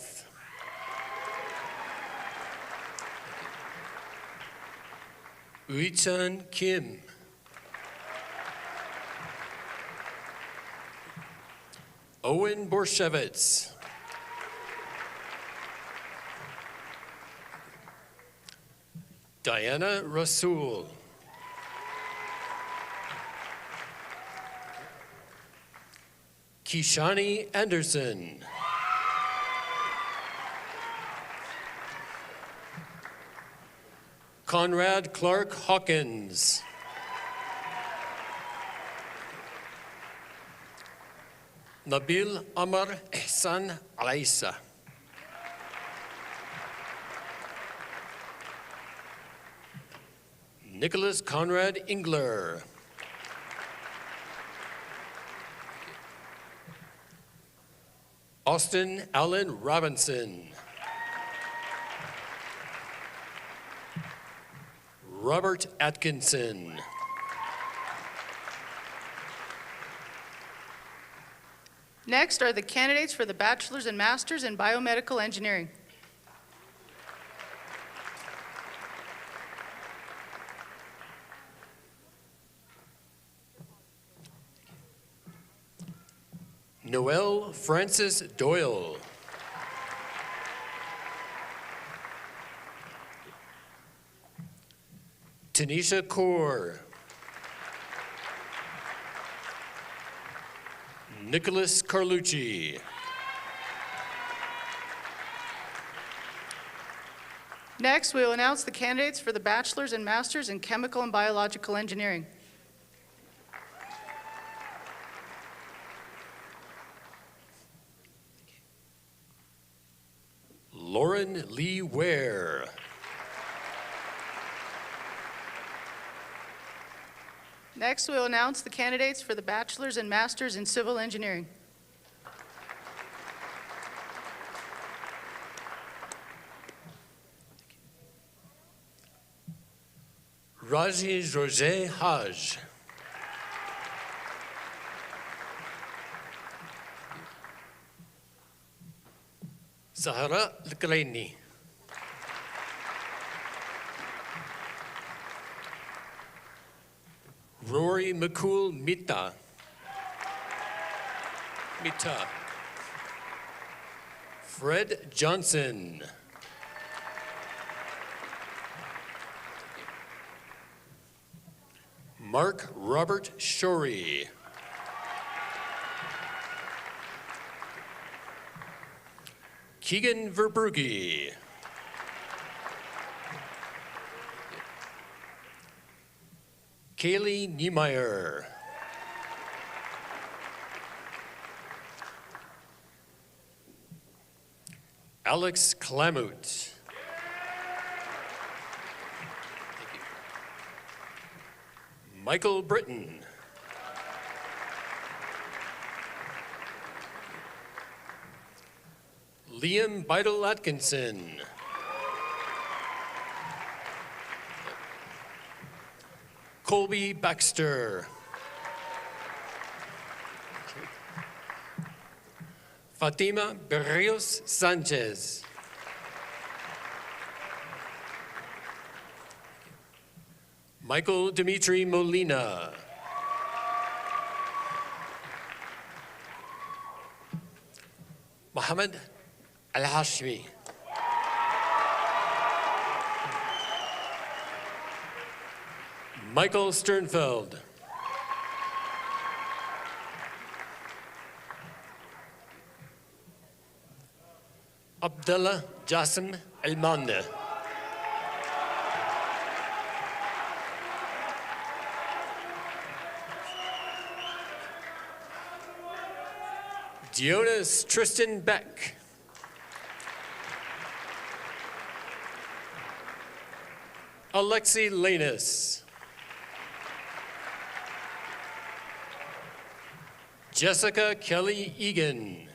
Uichan Kim. Owen Borshevitz. Diana Rasul. Kishani Anderson. Conrad Clark Hawkins. Nabil Amar Ehsan Alaisa. Nicholas Conrad Engler. Austin Allen Robinson. Robert Atkinson. Next are the candidates for the bachelor's and master's in biomedical engineering. Noel Francis Doyle. Tanisha Kaur. Nicholas Carlucci. Next, we will announce the candidates for the bachelor's and master's in chemical and biological engineering. Lauren Lee Ware. Next, we will announce the candidates for the bachelor's and master's in civil engineering. Raji Roger Haj. Zahra Al-Kalaini. Rory McCool Mita. Fred Johnson. Mark Robert Shorey. Keegan Verbrugge. Kaylee Niemeyer. Alex Klamut. Michael Britton. Liam Beidel Atkinson. Colby Baxter. Fatima Berrios Sanchez. Michael Dimitri Molina. Mohammed Al-Hashmi. Michael Sternfeld. Abdullah Jassim Elmande. Jonas Tristan Beck. Alexi Lanus. Jessica Kelly Egan.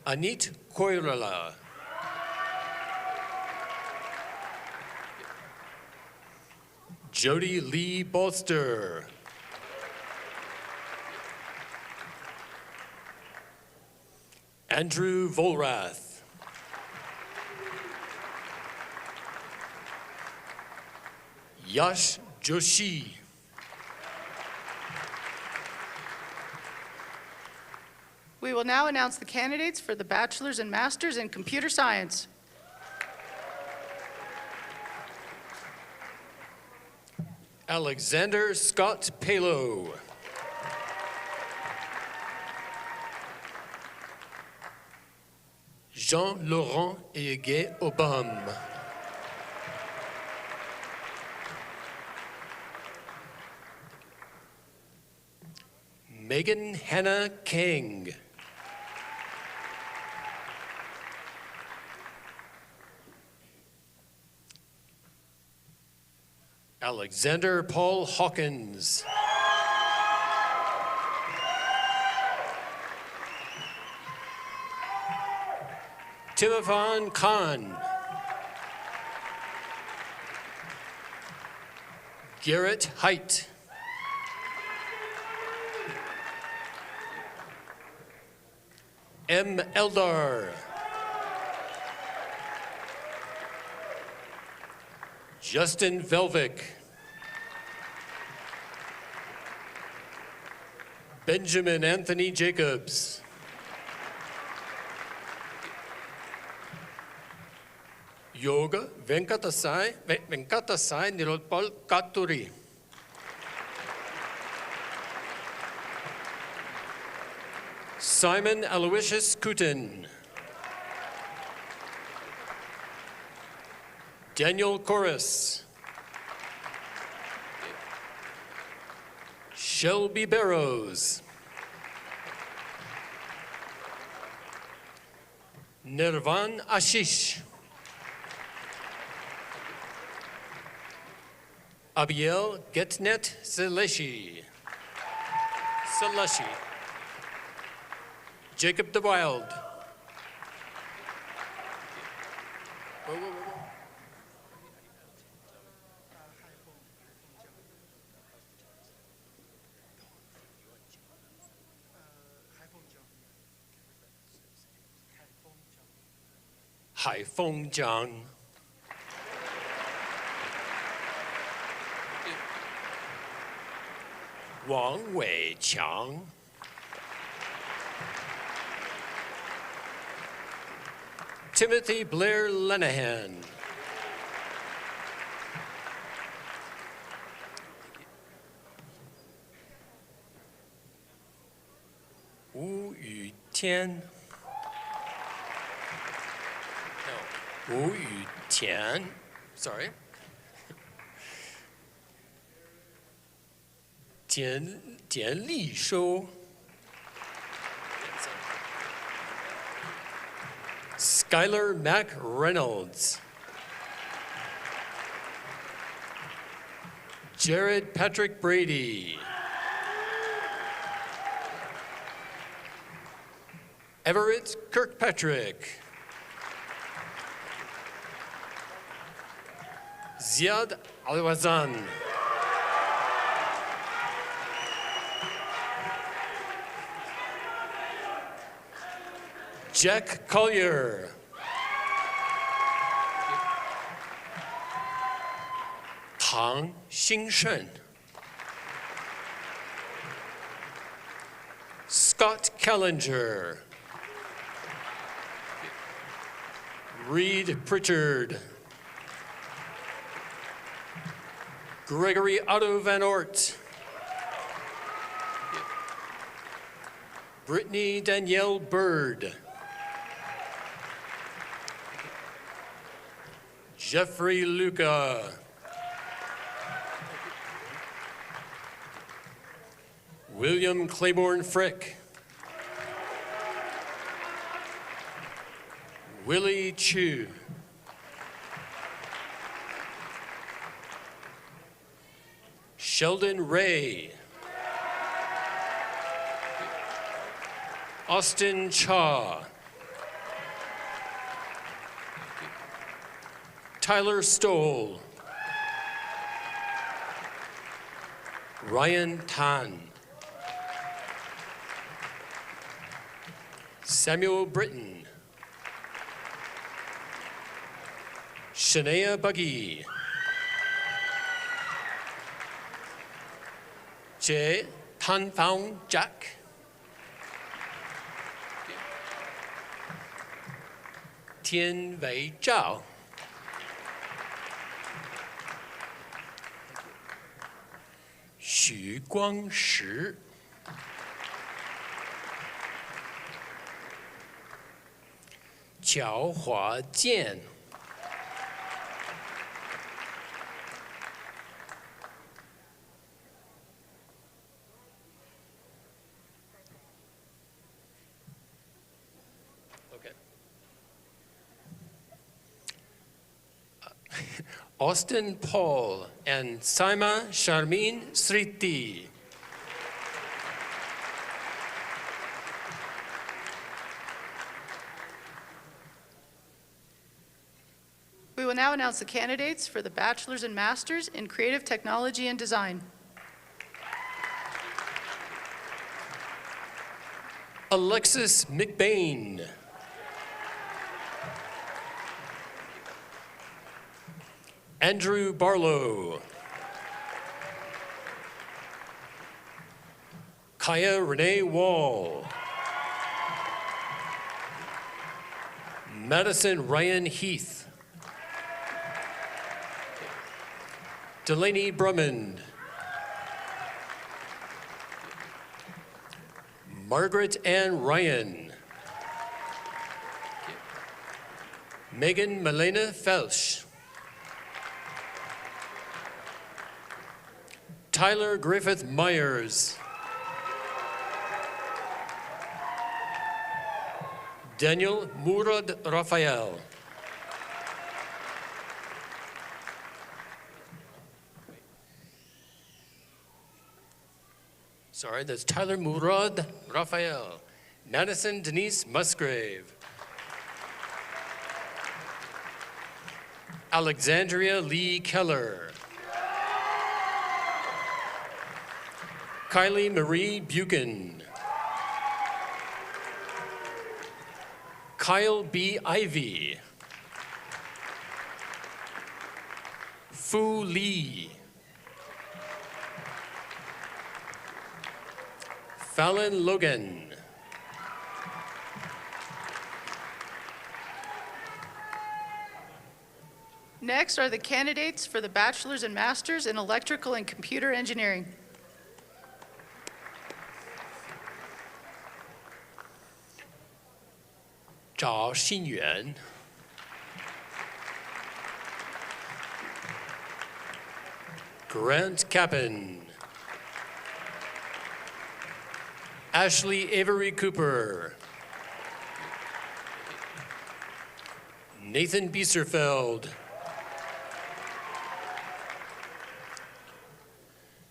Anit Koirala. Jody Lee Bolster. Andrew Volrath. Yash Joshi. We will now announce the candidates for the Bachelor's and Master's in Computer Science. Alexander Scott Palo. Jean-Laurent Eguet Obama. Megan Hannah King. Alexander Paul Hawkins. Timothan Khan. Garrett Height. M. Eldar. Justin Velvick. Benjamin Anthony Jacobs. Yoga Venkatasai Nirotpal Katuri. Simon Aloysius Kutin. Daniel Corris. Shelby Barrows. Nirvan Ashish. Abiel Getnet Seleshi. Jacob the Wild. Hai Feng Jiang. Wang Wei Qiang. Timothy Blair Lenahan. Wu Yutian. No. Wu Yutian. Sorry. Tian Li Shou. Skylar Mac Reynolds. Jared Patrick Brady. Everett Kirkpatrick. Ziad Alwazan. Jack Collier. Tang Xingsheng. Scott Kellinger. Reed Pritchard. Gregory Otto Van Ort. Brittany Danielle Bird. Jeffrey Luca. William Claiborne Frick. Willie Chu. Sheldon Ray. Austin Cha. Tyler Stoll. Ryan Tan. Samuel Britton. Shania Buggy. Jie Tanfang Jack. Tian Wei Zhao. Xu Guangshi. Jiao Hua Jian. Austin Paul and Saima Sharmin Sriti. We will now announce the candidates for the Bachelor's and Master's in Creative Technology and Design. Alexis McBain. Andrew Barlow. Kaya Renee Wall. Madison Ryan Heath. Delaney Brummond. Margaret Ann Ryan. Megan Milena Felsch. Tyler Griffith Myers. Daniel Murad Raphael. Sorry, that's Tyler Murad Raphael. Madison Denise Musgrave. Alexandria Lee Keller. Kylie Marie Buchan. Kyle B. Ivy. Fu Lee. Fallon Logan. Next are the candidates for the Bachelor's and Master's in Electrical and Computer Engineering. Zhao Xinyuan. Grant Capon. Ashley Avery Cooper. Nathan Biesterfeld.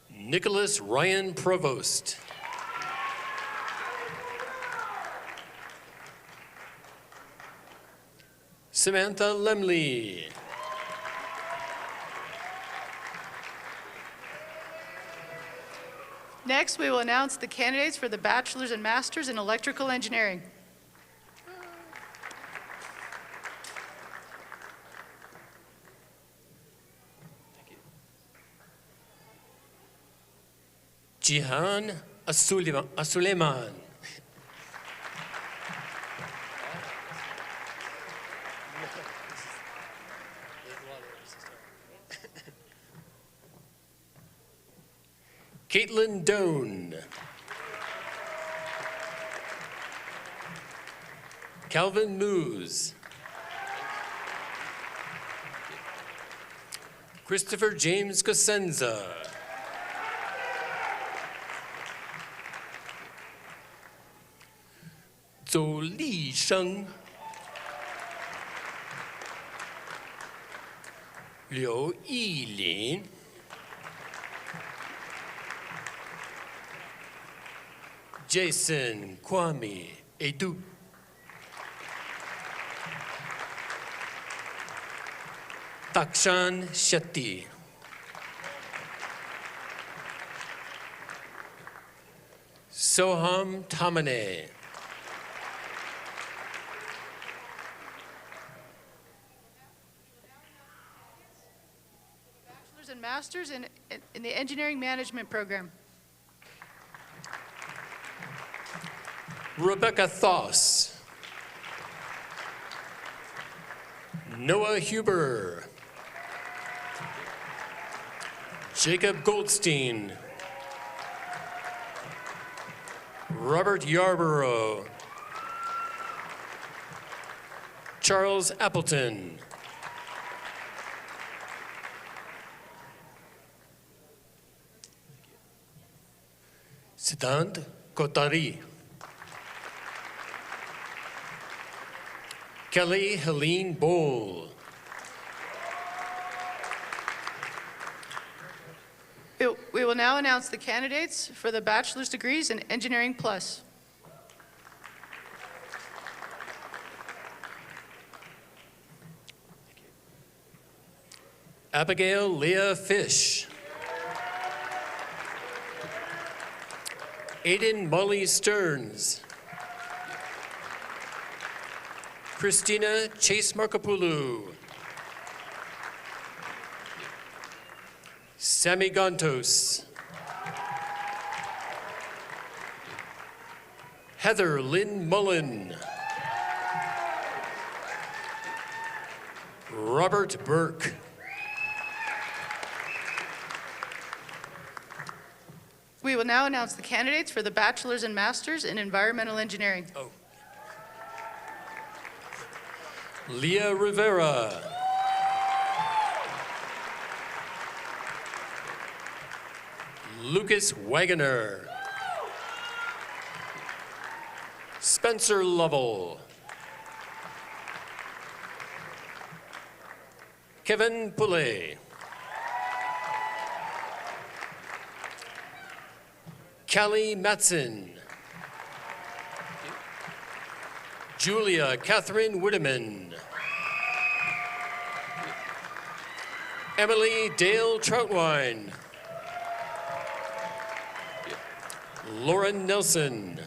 Nicholas Ryan Provost. Samantha Lemley. Next, we will announce the candidates for the Bachelor's and Master's in Electrical Engineering. Jihan Asuleman. Caitlin Doan. Calvin Moose. Christopher James Cosenza. Zhou Li Sheng. Liu Yilin. Jason Kwame Edu. Takshan Shetty. Soham Tamane. Bachelor's and Master's in the Engineering Management program. Rebecca Thoss. Noah Huber. Jacob Goldstein. Robert Yarborough. Charles Appleton. Siddhant Kotari. Kelly Helene Bowl. We will now announce the candidates for the bachelor's degrees in Engineering Plus. Abigail Leah Fish. Aiden Molly Stearns. Christina Chase Markopoulou. Sammy Gontos. Heather Lynn Mullen. Robert Burke. We will now announce the candidates for the bachelor's and master's in Environmental Engineering. Leah Rivera. Lucas Wagoner. Spencer Lovell. Kevin Poulet. Callie Matson. Julia Catherine Whitteman. Emily Dale Troutwine. Lauren Nelson.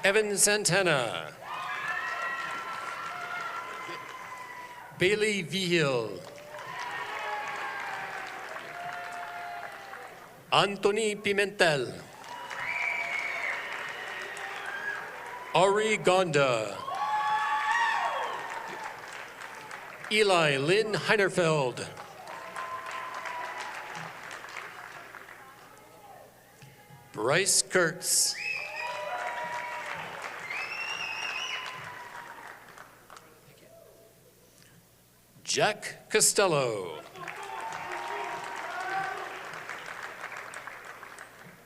Evan Santana. Bailey Vigil. Anthony Pimentel. Ari Gonda. Eli Lynn Heinerfeld. Bryce Kurtz. Jack Costello.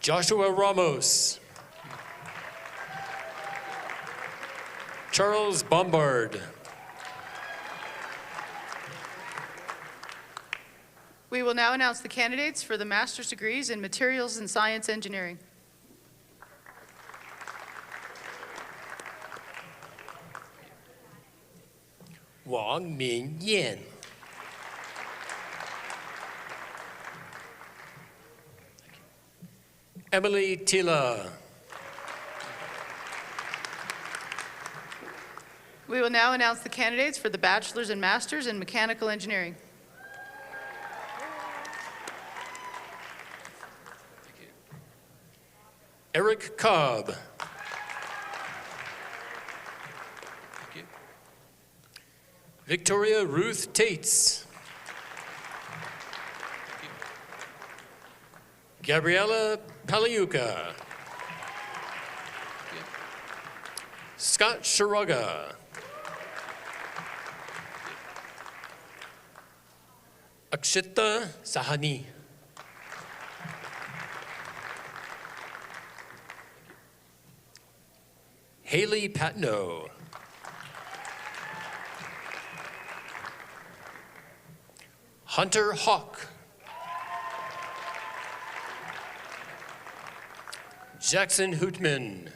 Joshua Ramos. Charles Bombard. We will now announce the candidates for the master's degrees in Materials and Science Engineering. Wang Mingyan. Emily Tila. We will now announce the candidates for the bachelor's and master's in Mechanical Engineering. Eric Cobb. Thank you. Victoria Ruth Tates. Thank you. Gabriella Paliuka. Thank you. Scott Shiraga. Akshita Sahani. Haley Patno. Hunter Hawk. Jackson Hootman.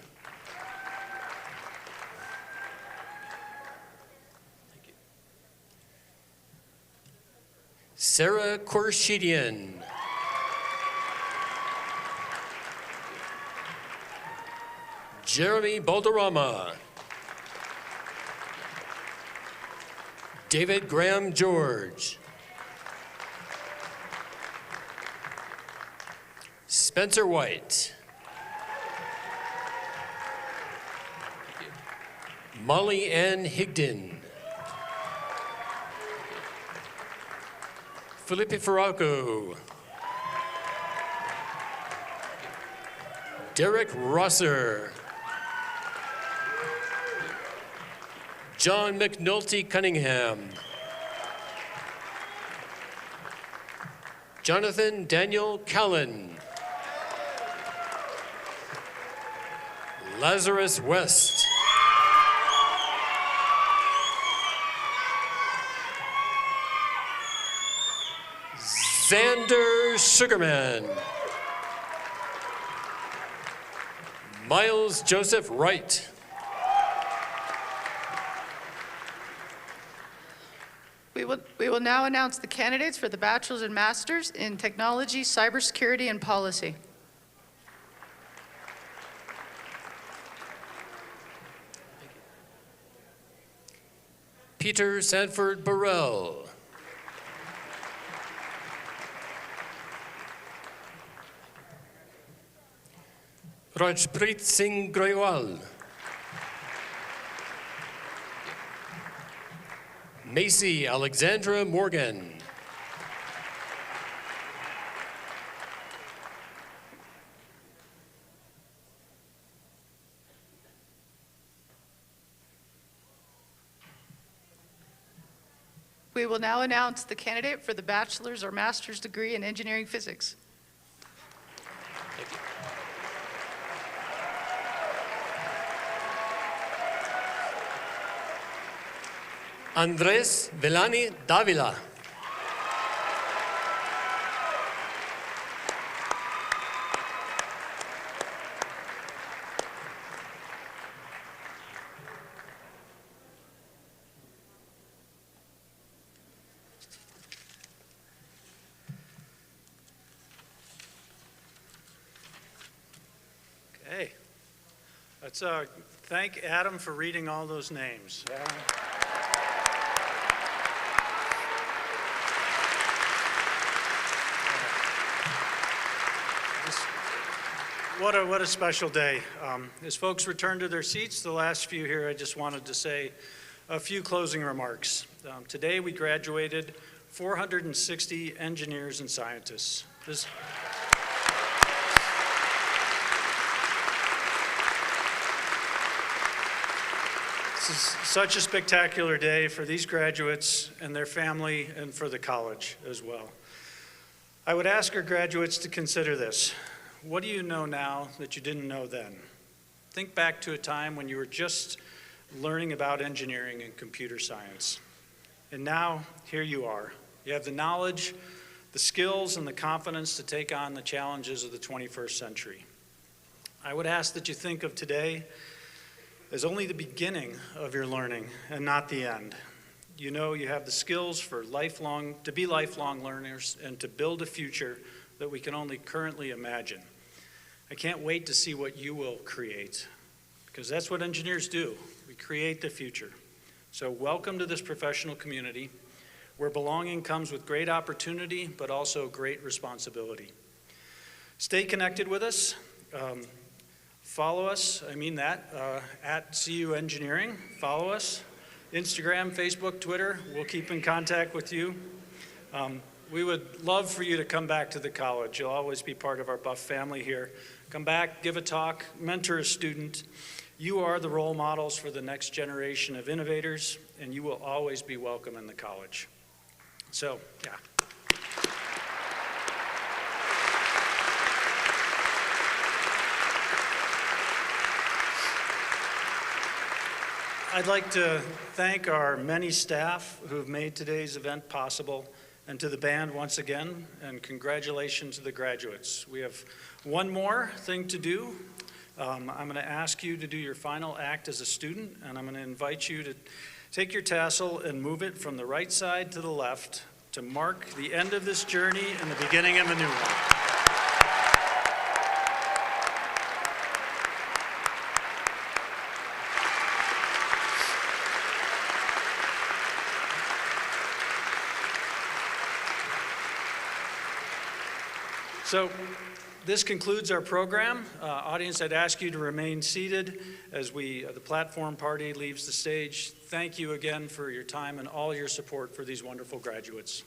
Sarah Korshidian. Jeremy Balderrama. David Graham George. Spencer White. Molly Ann Higdon. Felipe Farraco. Derek Rosser. John McNulty Cunningham. Jonathan Daniel Callan. Lazarus West. Xander Sugarman. Miles Joseph Wright. We will now announce the candidates for the Bachelor's and Master's in Technology, Cybersecurity, and Policy. Peter Sanford Burrell. Rajpreet Singh Grewal. Macy Alexandra Morgan. We will now announce the candidate for the Bachelor's or Master's degree in Engineering Physics. Thank you. Andres Velani Davila. Okay. Let's thank Adam for reading all those names. What a special day. As folks return to their seats, the last few here, I just wanted to say a few closing remarks. Today we graduated 460 engineers and scientists. This is such a spectacular day for these graduates and their family and for the college as well. I would ask our graduates to consider this. What do you know now that you didn't know then? Think back to a time when you were just learning about engineering and computer science. And now, here you are. You have the knowledge, the skills, and the confidence to take on the challenges of the 21st century. I would ask that you think of today as only the beginning of your learning and not the end. You know you have the skills to be lifelong learners and to build a future that we can only currently imagine. I can't wait to see what you will create, because that's what engineers do. We create the future. So welcome to this professional community where belonging comes with great opportunity, but also great responsibility. Stay connected with us. Follow us, I mean that, at CU Engineering. Follow us. Instagram, Facebook, Twitter, we'll keep in contact with you. We would love for you to come back to the college. You'll always be part of our Buff family here. Come back, give a talk, mentor a student. You are the role models for the next generation of innovators, and you will always be welcome in the college. So, yeah. I'd like to thank our many staff who've made today's event possible, and to the band once again, and congratulations to the graduates. We have one more thing to do. I'm going to ask you to do your final act as a student, and I'm going to invite you to take your tassel and move it from the right side to the left to mark the end of this journey and the beginning of a new one. So this concludes our program. Audience, I'd ask you to remain seated as the platform party leaves the stage. Thank you again for your time and all your support for these wonderful graduates.